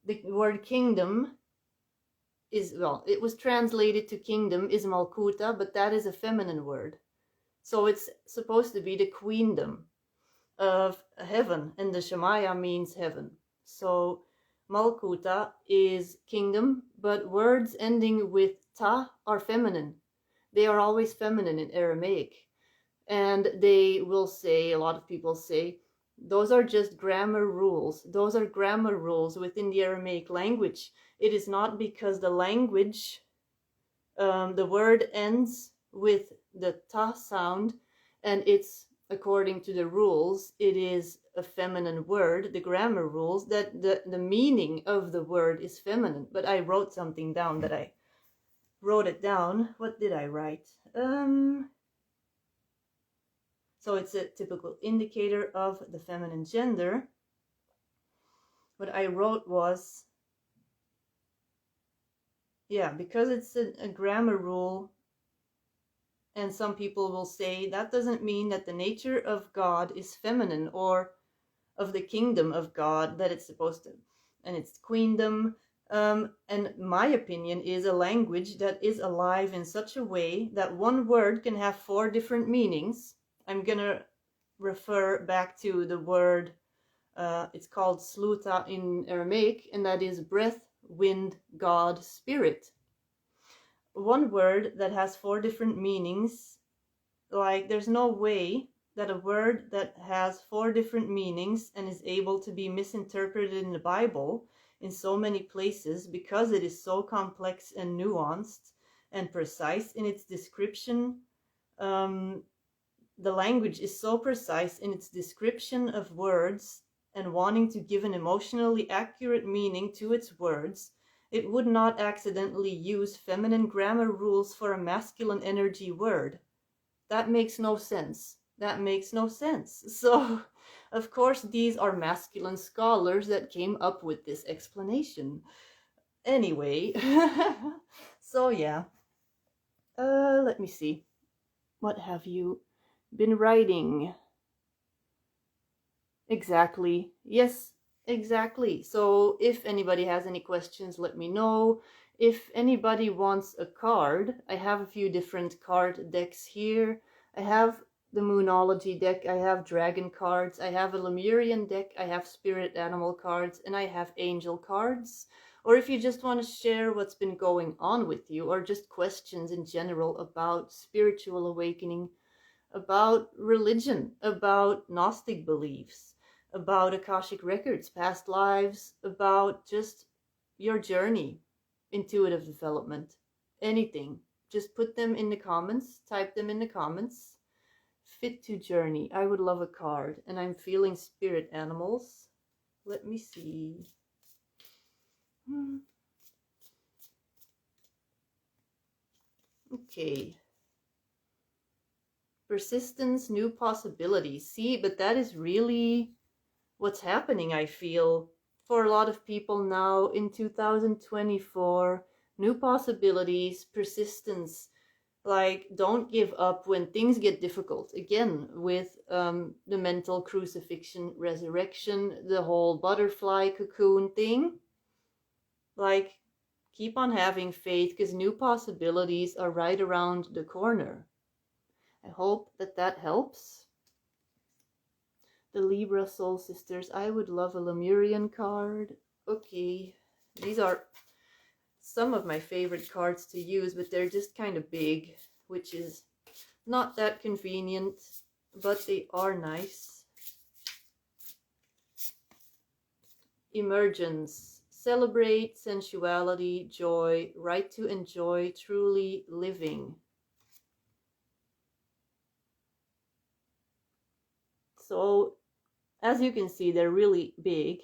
the word kingdom is, well, it was translated to kingdom is Malkuta, but that is a feminine word. So it's supposed to be the queendom of heaven, and the Shemaya means heaven. So Malkuta is kingdom, but words ending with ta are feminine. They are always feminine in Aramaic. And they will say, a lot of people say, those are just grammar rules. Those are grammar rules within the Aramaic language. It is not because the language, the word ends with the ta sound, and it's according to the rules, it is a feminine word, the grammar rules, that the meaning of the word is feminine. But I wrote something down that I wrote it down. What did I write? So it's a typical indicator of the feminine gender. What I wrote was, yeah, because it's a grammar rule, and some people will say that doesn't mean that the nature of God is feminine, or of the kingdom of God, that it's supposed to, and it's queendom. And my opinion is a language that is alive in such a way that one word can have 4 different meanings. I'm gonna refer back to the word, it's called sluta in Aramaic, and that is breath, wind, God, spirit. One word that has 4 different meanings, like there's no way that a word that has 4 different meanings and is able to be misinterpreted in the Bible in so many places, because it is so complex and nuanced and precise in its description. The language is so precise in its description of words and wanting to give an emotionally accurate meaning to its words, it would not accidentally use feminine grammar rules for a masculine energy word. That makes no sense. That makes no sense. So, of course, these are masculine scholars that came up with this explanation. Anyway, so yeah. Let me see. What have you been writing? Exactly. Yes, exactly. So if anybody has any questions, let me know. If anybody wants a card, I have a few different card decks here. I have the Moonology deck, I have Dragon cards, I have a Lemurian deck, I have Spirit Animal cards, and I have Angel cards. Or if you just want to share what's been going on with you, or just questions in general about spiritual awakening, about religion, about Gnostic beliefs, about Akashic records, past lives, about just your journey, intuitive development, anything. Just put them in the comments, type them in the comments. Fit to journey. I would love a card. And I'm feeling spirit animals. Let me see. Okay. Persistence, new possibilities. See, but that is really what's happening, I feel, for a lot of people now in 2024. New possibilities, persistence. Like, don't give up when things get difficult. Again, with the mental crucifixion, resurrection, the whole butterfly cocoon thing. Like, keep on having faith, because new possibilities are right around the corner. I hope that that helps. The Libra Soul Sisters. I would love a Lemurian card. Okay, these are some of my favorite cards to use, but they're just kind of big, which is not that convenient, but they are nice. Emergence. Celebrate sensuality, joy, right to enjoy truly living. So, as you can see, they're really big.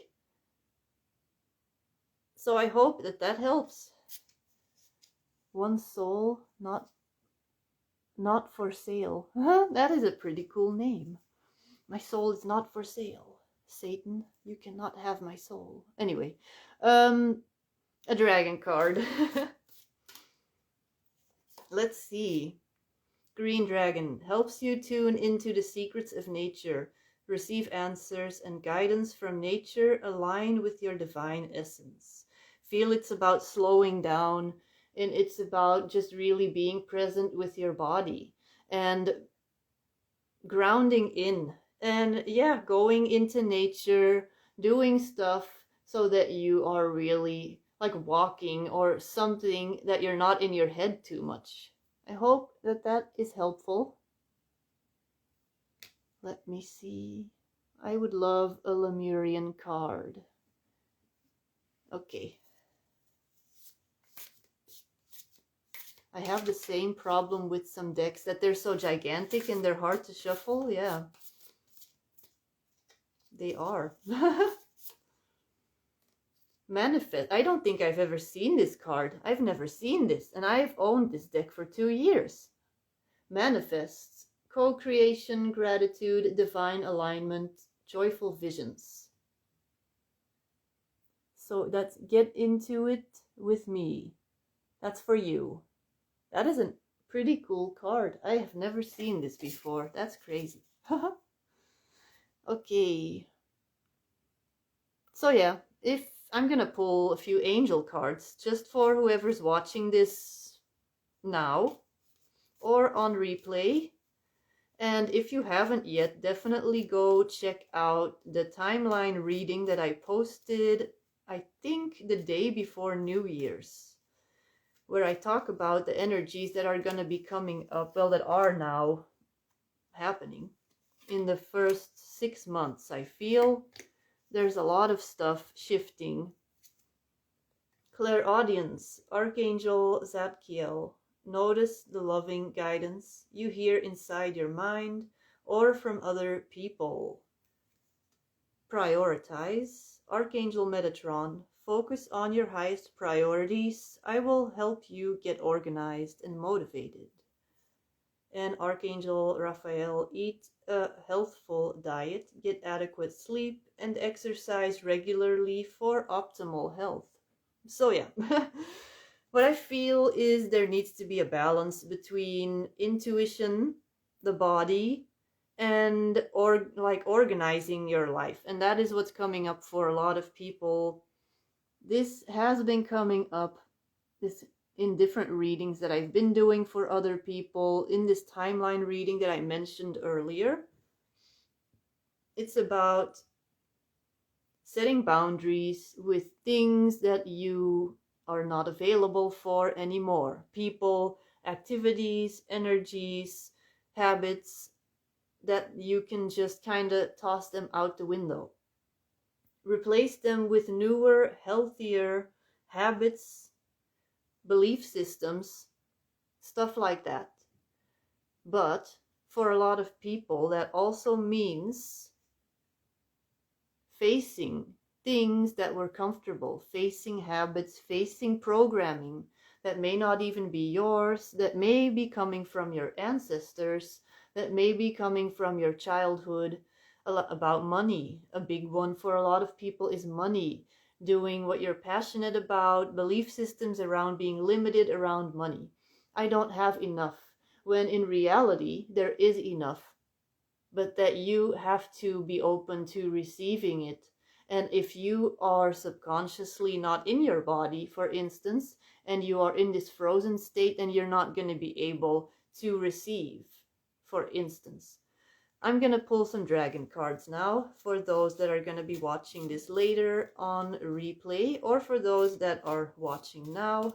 So I hope that that helps. One soul, not for sale. That is a pretty cool name. My soul is not for sale. Satan, you cannot have my soul. Anyway, a dragon card. Let's see. Green Dragon helps you tune into the secrets of nature, receive answers and guidance from nature aligned with your divine essence. Feel it's about slowing down, and it's about just really being present with your body and grounding in, and yeah, going into nature, doing stuff so that you are really like walking or something, that you're not in your head too much. I hope that that is helpful. Let me see. I would love a Lemurian card. Okay. I have the same problem with some decks, that they're so gigantic and they're hard to shuffle. Yeah, they are. Manifest. I don't think I've ever seen this card. I've never seen this, and I've owned this deck for 2 years. Manifests. Co-creation, gratitude, divine alignment, joyful visions. So that's get into it with me. That's for you. That is a pretty cool card. I have never seen this before. That's crazy. Okay. So yeah, if I'm gonna pull a few angel cards just for whoever's watching this now or on replay. And if you haven't yet, definitely go check out the timeline reading that I posted, I think the day before New Year's, where I talk about the energies that are going to be coming up, well, that are now happening in the first 6 months. I feel there's a lot of stuff shifting. Clairaudience, Archangel Zadkiel. Notice the loving guidance you hear inside your mind or from other people. Prioritize, Archangel Metatron. Focus on your highest priorities. I will help you get organized and motivated. And Archangel Raphael, eat a healthful diet, get adequate sleep, and exercise regularly for optimal health. So yeah, what I feel is there needs to be a balance between intuition, the body, and organizing your life. And that is what's coming up for a lot of people. This has been coming up in different readings that I've been doing for other people, in this timeline reading that I mentioned earlier. It's about setting boundaries with things that you are not available for anymore. People, activities, energies, habits, that you can just kind of toss them out the window. Replace them with newer, healthier habits, belief systems, stuff like that. But for a lot of people, that also means facing things that were comfortable, facing habits, facing programming that may not even be yours, that may be coming from your ancestors, that may be coming from your childhood. About money. A big one for a lot of people is money. Doing what you're passionate about, belief systems around being limited around money. I don't have enough, when in reality there is enough, but that you have to be open to receiving it. And if you are subconsciously not in your body, for instance, and you are in this frozen state, then you're not going to be able to receive, for instance. I'm going to pull some dragon cards now for those that are going to be watching this later on replay, or for those that are watching now.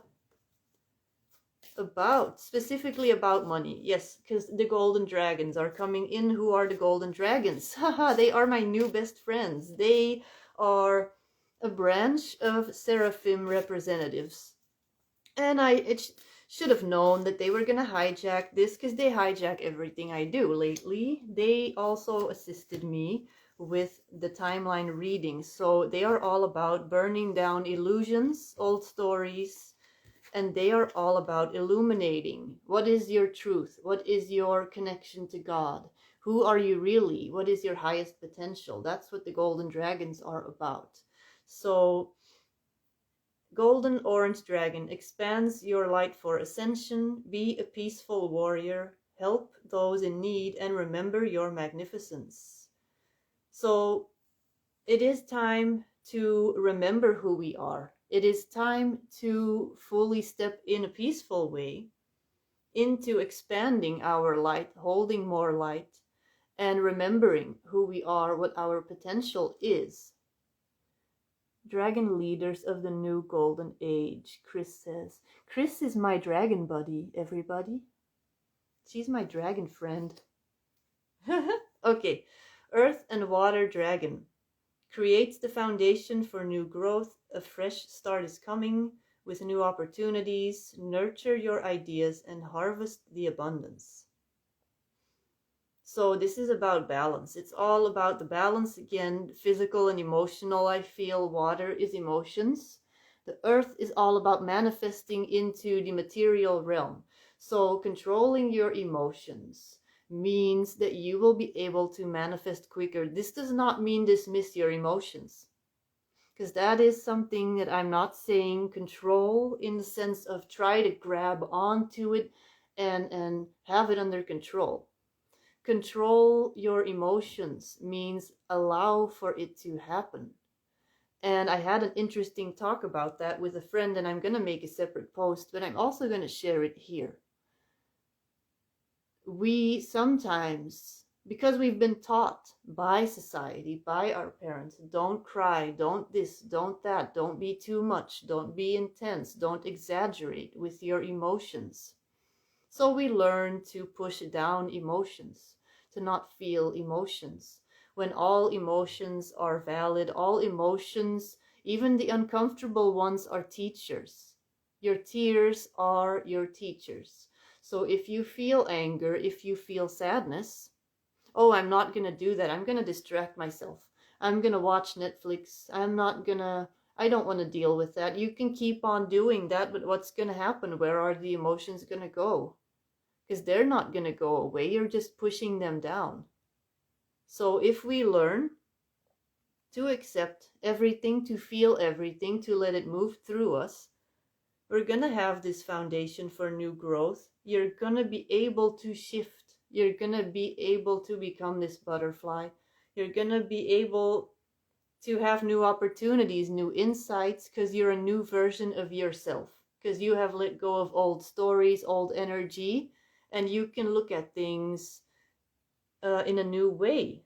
Specifically about money. Yes, because the golden dragons are coming in. Who are the golden dragons? Haha, they are my new best friends. They are a branch of seraphim representatives. And I should have known that they were going to hijack this, because they hijack everything I do lately. They also assisted me with the timeline reading. So they are all about burning down illusions, old stories, and they are all about illuminating. What is your truth? What is your connection to God? Who are you really? What is your highest potential? That's what the golden dragons are about. So golden orange dragon expands your light for ascension. Be a peaceful warrior. Help those in need and remember your magnificence. So it is time to remember who we are. It is time to fully step in a peaceful way into expanding our light, holding more light, and remembering who we are, what our potential is. Dragon leaders of the new golden age, Chris says. Chris is my dragon buddy, everybody. She's my dragon friend. Okay, earth and water dragon. Creates the foundation for new growth. A fresh start is coming with new opportunities, nurture your ideas, and harvest the abundance. So this is about balance. It's all about the balance again, physical and emotional. I feel water is emotions. The earth is all about manifesting into the material realm. So controlling your emotions means that you will be able to manifest quicker. This does not mean dismiss your emotions, because that is something that I'm not saying control in the sense of try to grab onto it and have it under control. Control your emotions means allow for it to happen. And I had an interesting talk about that with a friend, and I'm going to make a separate post, but I'm also going to share it here. We sometimes, because we've been taught by society, by our parents, don't cry, don't this, don't that, don't be too much, don't be intense, don't exaggerate with your emotions. So we learn to push down emotions, to not feel emotions, when all emotions are valid. All emotions, even the uncomfortable ones, are teachers. Your tears are your teachers. So if you feel anger, if you feel sadness, oh, I'm not going to do that. I'm going to distract myself. I'm going to watch Netflix. I don't want to deal with that. You can keep on doing that, but what's going to happen? Where are the emotions going to go? Because they're not going to go away. You're just pushing them down. So if we learn to accept everything, to feel everything, to let it move through us, we're going to have this foundation for new growth. You're going to be able to shift. You're going to be able to become this butterfly. You're going to be able to have new opportunities, new insights, because you're a new version of yourself. Because you have let go of old stories, old energy, and you can look at things in a new way.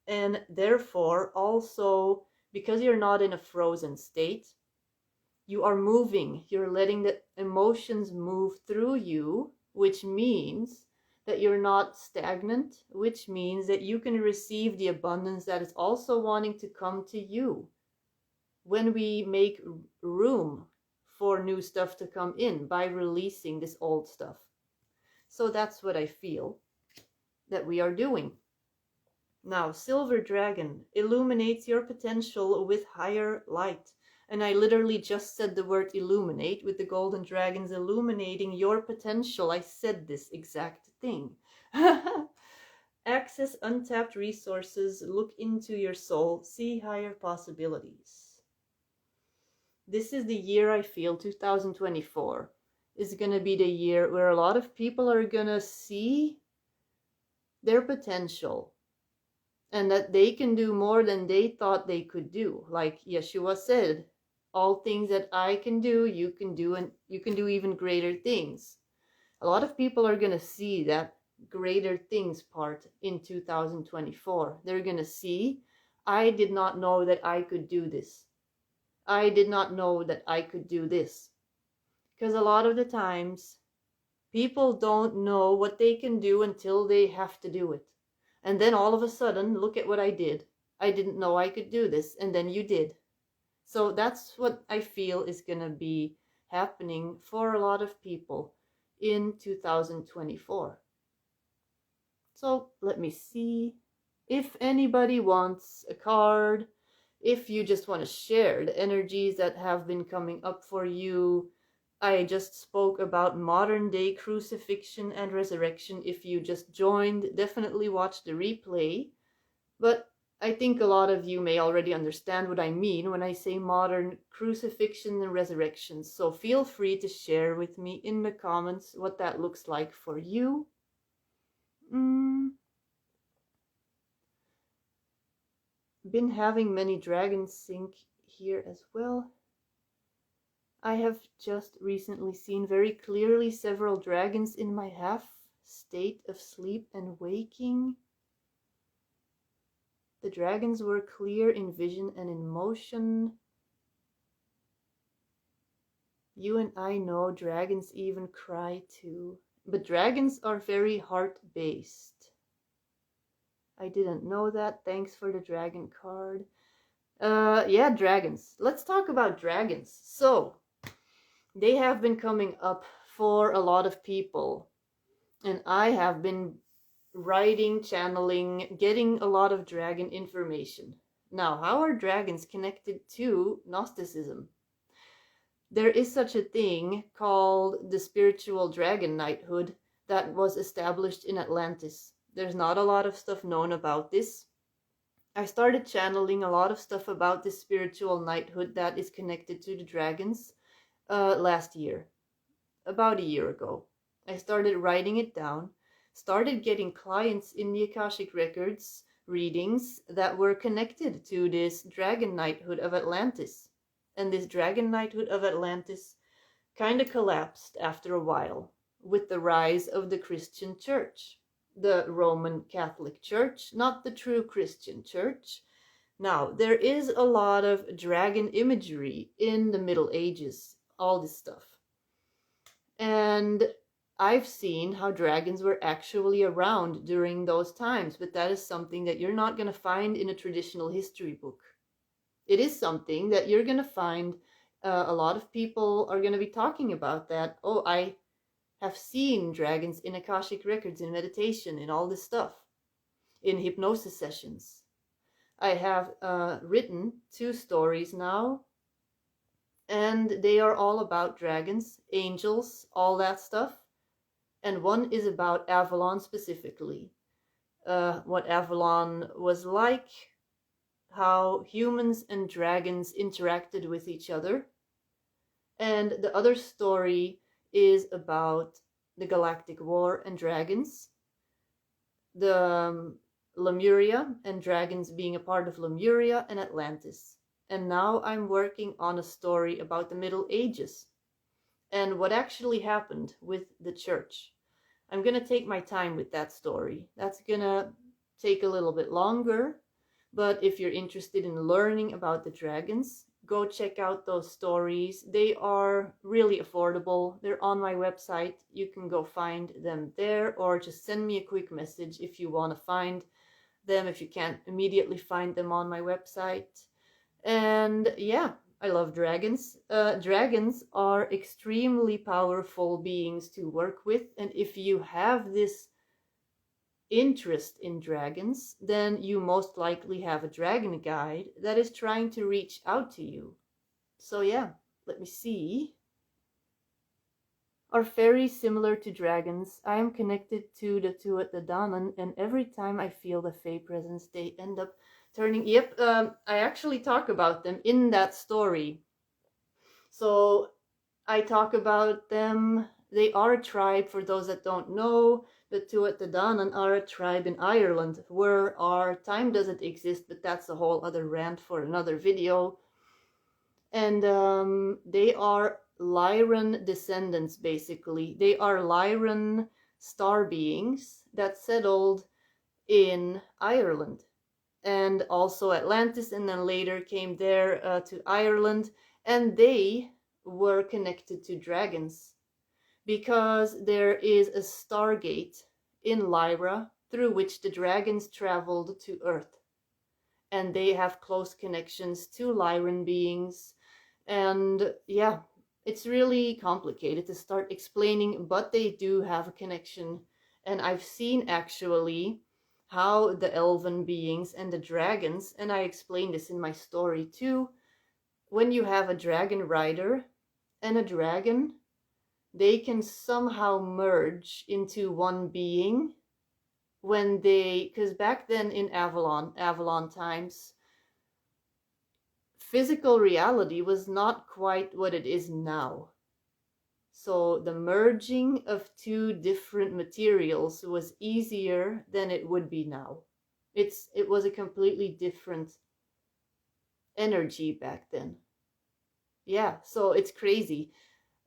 And therefore, also, because you're not in a frozen state, you are moving. You're letting the emotions move through you, which means that you're not stagnant, which means that you can receive the abundance that is also wanting to come to you. When we make room for new stuff to come in by releasing this old stuff. So that's what I feel that we are doing. Now, Silver Dragon illuminates your potential with higher light. And I literally just said the word illuminate with the golden dragons illuminating your potential. I said this exact thing. Access untapped resources, look into your soul, see higher possibilities. This is the year I feel 2024 is going to be the year where a lot of people are going to see their potential and that they can do more than they thought they could do. Like Yeshua said, all things that I can do, you can do, and you can do even greater things. A lot of people are going to see that greater things part in 2024. They're going to see, I did not know that I could do this. I did not know that I could do this. Because a lot of the times, people don't know what they can do until they have to do it. And then all of a sudden, look at what I did. I didn't know I could do this, and then you did. So that's what I feel is going to be happening for a lot of people in 2024. So let me see. If anybody wants a card, if you just want to share the energies that have been coming up for you, I just spoke about modern day crucifixion and resurrection. If you just joined, definitely watch the replay. But I think a lot of you may already understand what I mean when I say modern crucifixion and resurrection. So feel free to share with me in the comments what that looks like for you. Been having many dragons sink here as well. I have just recently seen very clearly several dragons in my half state of sleep and waking. The dragons were clear in vision and in motion. You and I know dragons even cry too. But dragons are very heart-based. I didn't know that. Thanks for the dragon card. Yeah, dragons. Let's talk about dragons. So, they have been coming up for a lot of people. And I have been writing, channeling, getting a lot of dragon information. Now, how are dragons connected to Gnosticism? There is such a thing called the spiritual dragon knighthood that was established in Atlantis. There's not a lot of stuff known about this. I started channeling a lot of stuff about this spiritual knighthood that is connected to the dragons last year, about a year ago. I started writing it down, started getting clients in the Akashic Records readings that were connected to this Dragon Knighthood of Atlantis. And this Dragon Knighthood of Atlantis kind of collapsed after a while with the rise of the Christian Church, the Roman Catholic Church, not the true Christian Church. Now, there is a lot of dragon imagery in the Middle Ages, all this stuff. And I've seen how dragons were actually around during those times, but that is something that you're not going to find in a traditional history book. It is something that you're going to find a lot of people are going to be talking about that. Oh, I have seen dragons in Akashic Records, in meditation, in all this stuff, in hypnosis sessions. I have written 2 stories now, and they are all about dragons, angels, all that stuff. And one is about Avalon specifically. What Avalon was like, how humans and dragons interacted with each other. And the other story is about the Galactic War and dragons, the Lemuria and dragons being a part of Lemuria and Atlantis. And now I'm working on a story about the Middle Ages and what actually happened with the church. I'm going to take my time with that story. That's going to take a little bit longer, but if you're interested in learning about the dragons, go check out those stories. They are really affordable. They're on my website. You can go find them there, or just send me a quick message if you want to find them, if you can't immediately find them on my website. And yeah, I love dragons. Dragons are extremely powerful beings to work with, and if you have this interest in dragons, then you most likely have a dragon guide that is trying to reach out to you. So yeah, let me see. Are fairies similar to dragons? I am connected to the Tuat the Danan, and every time I feel the Fae presence, they end up turning. Yep, I actually talk about them in that story. So I talk about them. They are a tribe, for those that don't know. The Tuat the Danan are a tribe in Ireland, where our time doesn't exist, but that's a whole other rant for another video. And they are Lyran descendants, basically. They are Lyran star beings that settled in Ireland and also Atlantis, and then later came there to Ireland, and they were connected to dragons because there is a stargate in Lyra through which the dragons traveled to Earth, and they have close connections to Lyran beings. And yeah, it's really complicated to start explaining, but they do have a connection. And I've seen actually how the elven beings and the dragons, and I explain this in my story too, when you have a dragon rider and a dragon, they can somehow merge into one being when they, because back then in Avalon times, physical reality was not quite what it is now. So the merging of 2 different materials was easier than it would be now. It was a completely different energy back then. Yeah, so it's crazy.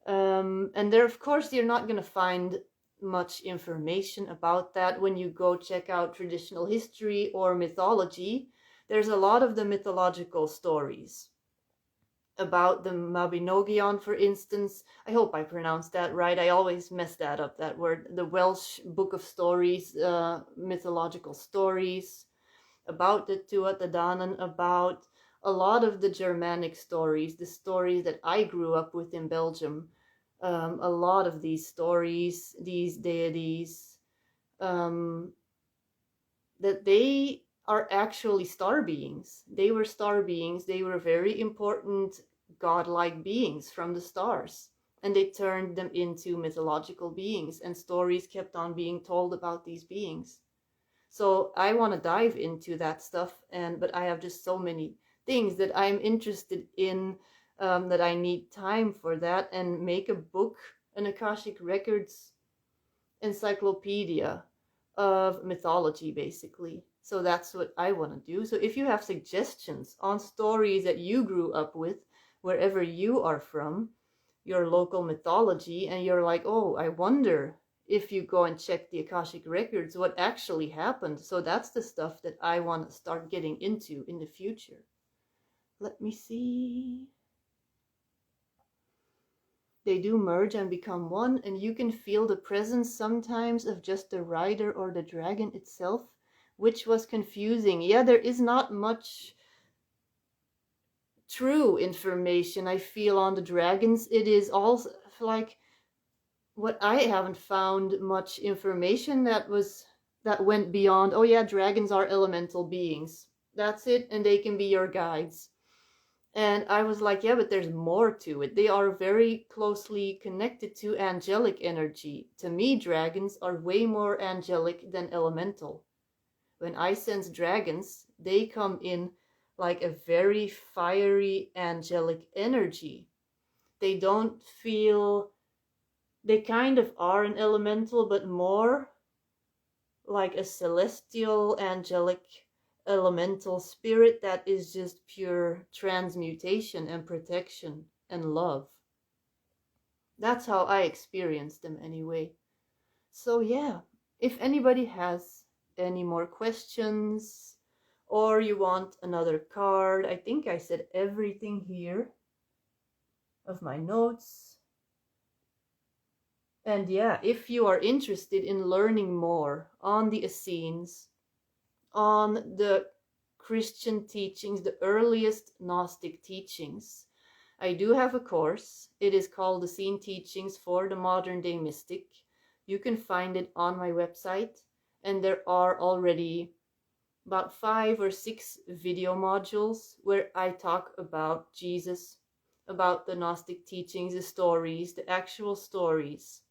And there, of course, you're not going to find much information about that when you go check out traditional history or mythology. There's a lot of the mythological stories about the Mabinogion, for instance. I hope I pronounced that right. I always mess that up, that word. The Welsh Book of Stories, mythological stories about the Tuatha De Danann, about a lot of the Germanic stories, the stories that I grew up with in Belgium, a lot of these stories, these deities, um, that they are actually star beings. They were star beings. They were very important godlike beings from the stars. And they turned them into mythological beings, and stories kept on being told about these beings. So I want to dive into that stuff, but I have just so many things that I'm interested in, that I need time for that, and make a book, an Akashic Records encyclopedia of mythology, basically. So that's what I want to do. So if you have suggestions on stories that you grew up with, wherever you are from, your local mythology, and you're like, oh, I wonder if you go and check the Akashic Records, what actually happened. So that's the stuff that I want to start getting into in the future. Let me see. They do merge and become one, and you can feel the presence sometimes of just the rider or the dragon itself, which was confusing. Yeah, there is not much true information I feel on the dragons. It is also like what I haven't found much information that went beyond, oh yeah, dragons are elemental beings. That's it, and they can be your guides. And I was like, yeah, but there's more to it. They are very closely connected to angelic energy. To me, dragons are way more angelic than elemental. When I sense dragons, they come in like a very fiery angelic energy. They don't feel, they kind of are an elemental, but more like a celestial angelic elemental spirit that is just pure transmutation and protection and love. That's how I experienced them anyway. So yeah, if anybody has any more questions, or you want another card, I think I said everything here of my notes. And yeah, if you are interested in learning more on the Essenes, on the Christian teachings, the earliest Gnostic teachings, I do have a course. It is called Essene Teachings for the Modern Day Mystic. You can find it on my website, and there are already about 5 or 6 video modules where I talk about Jesus, about the Gnostic teachings, the stories, the actual stories,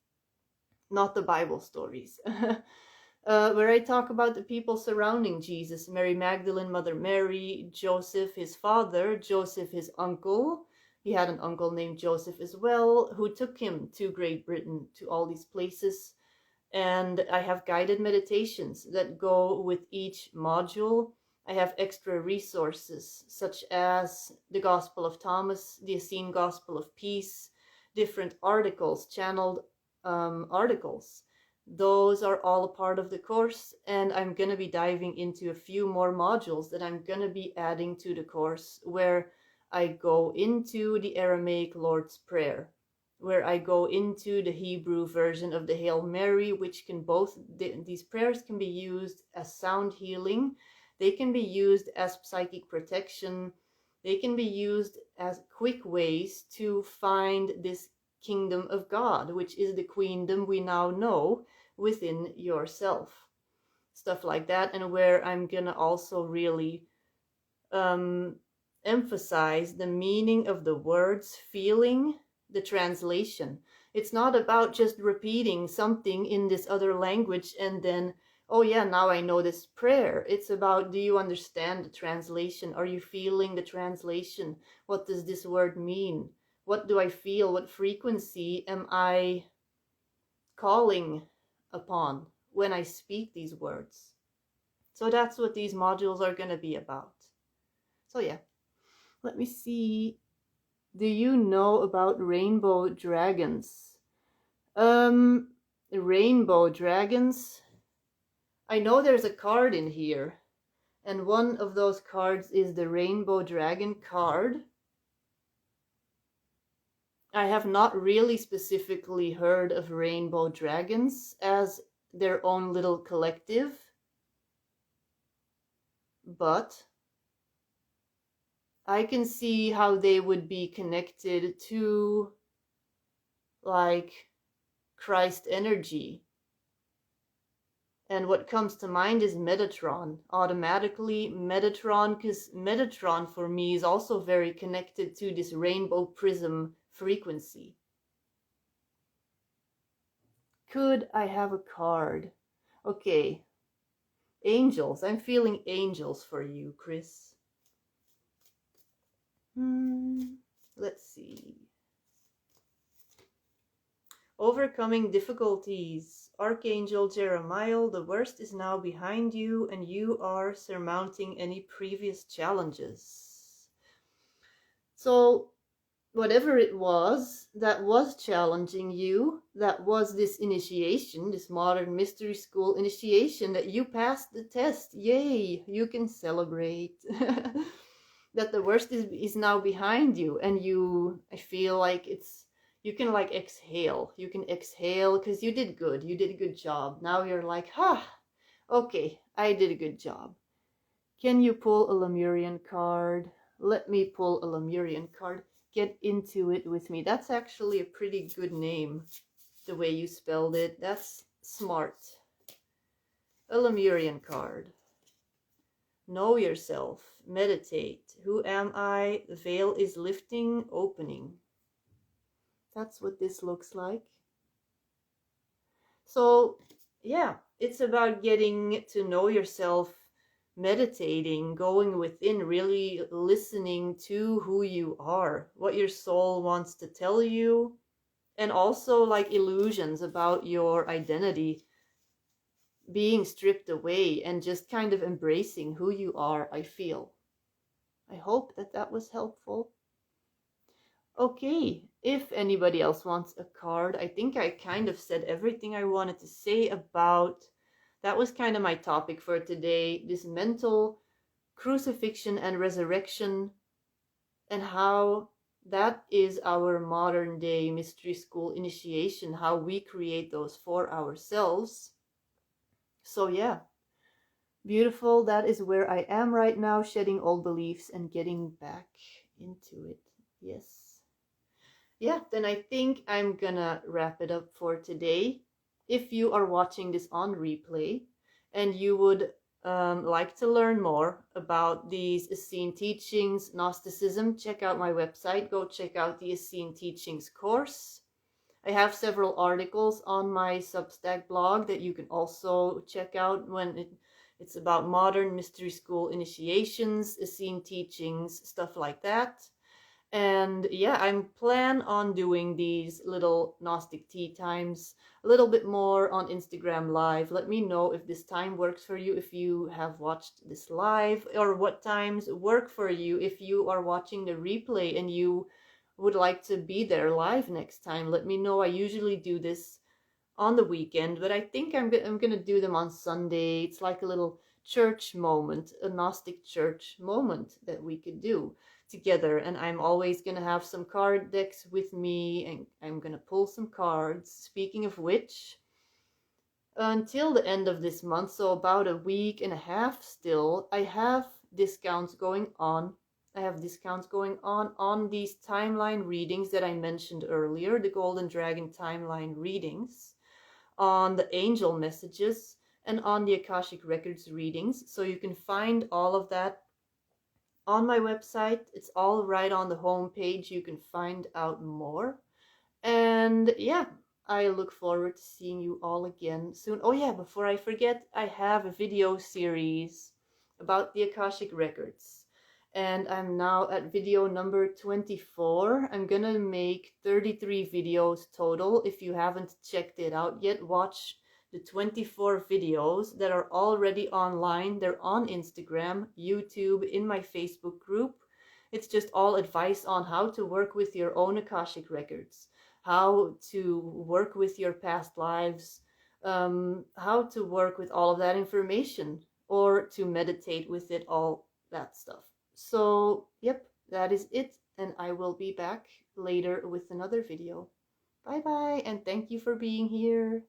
not the Bible stories. Where I talk about the people surrounding Jesus: Mary Magdalene, Mother Mary, Joseph, his father, Joseph, his uncle. He had an uncle named Joseph as well, who took him to Great Britain, to all these places. And I have guided meditations that go with each module. I have extra resources, such as the Gospel of Thomas, the Essene Gospel of Peace, different articles, channeled articles. Those are all a part of the course, and I'm going to be diving into a few more modules that I'm going to be adding to the course, where I go into the Aramaic Lord's Prayer, where I go into the Hebrew version of the Hail Mary, which can both, these prayers can be used as sound healing, they can be used as psychic protection, they can be used as quick ways to find this kingdom of God, which is the queendom we now know within yourself. Stuff like that, and where I'm gonna also really emphasize the meaning of the words, feeling the translation. It's not about just repeating something in this other language and then, oh yeah, now I know this prayer. It's about, do you understand the translation? Are you feeling the translation? What does this word mean? What do I feel? What frequency am I calling upon when I speak these words? So that's what these modules are going to be about. So yeah, let me see. Do you know about rainbow dragons? Rainbow dragons? I know there's a card in here, and one of those cards is the Rainbow Dragon card. I have not really specifically heard of rainbow dragons as their own little collective, but I can see how they would be connected to like Christ energy. And what comes to mind is Metatron. Automatically, Metatron, because Metatron for me is also very connected to this rainbow prism frequency. Could I have a card? Okay. Angels. I'm feeling angels for you, Chris. Let's see. Overcoming difficulties. Archangel Jeremiah, the worst is now behind you and you are surmounting any previous challenges. So, whatever it was that was challenging you, that was this initiation, this modern mystery school initiation, that you passed the test. Yay, you can celebrate. That the worst is now behind you, and I feel like you can like exhale. You can exhale because you did good. You did a good job. Now you're like, okay, I did a good job. Can you pull a Lemurian card? Let me pull a Lemurian card. Get into it with me. That's actually a pretty good name, the way you spelled it. That's smart. A Lemurian card. Know yourself. Meditate. Who am I? The veil is lifting, opening. That's what this looks like. So, yeah, it's about getting to know yourself, meditating, going within, really listening to who you are, what your soul wants to tell you, and also like illusions about your identity being stripped away and just kind of embracing who you are, I feel. I hope that was helpful. Okay, if anybody else wants a card, I think I kind of said everything I wanted to say about, that was kind of my topic for today, this mental crucifixion and resurrection, and how that is our modern day mystery school initiation, how we create those for ourselves. So yeah, beautiful. That is where I am right now, shedding old beliefs and getting back into it. Yes. Yeah, then I think I'm gonna wrap it up for today. If you are watching this on replay and you would like to learn more about these Essene teachings, Gnosticism, check out my website. Go check out the Essene teachings course. I have several articles on my Substack blog that you can also check out when it's about modern mystery school initiations, Essene teachings, stuff like that. And yeah, I'm plan on doing these little Gnostic tea times a little bit more on Instagram Live. Let me know if this time works for you, if you have watched this live, or what times work for you if you are watching the replay and you would like to be there live next time. Let me know. I usually do this on the weekend, but I think I'm gonna do them on Sunday. It's like a little church moment, a Gnostic church moment that we could do together. And I'm always gonna have some card decks with me, and I'm gonna pull some cards. Speaking of which, until the end of this month, so about a week and a half still, I have discounts going on. I have discounts going on these timeline readings that I mentioned earlier, the Golden Dragon timeline readings, on the angel messages, and on the Akashic Records readings. So you can find all of that on my website. It's all right on the home page. You can find out more. And yeah, I look forward to seeing you all again soon. Oh yeah, before I forget, I have a video series about the Akashic Records. And I'm now at video number 24. I'm gonna make 33 videos total. If you haven't checked it out yet, watch the 24 videos that are already online. They're on Instagram, YouTube, in my Facebook group. It's just all advice on how to work with your own Akashic Records, how to work with your past lives, how to work with all of that information, or to meditate with it, all that stuff. So, yep, that is it, and I will be back later with another video. Bye bye, and thank you for being here.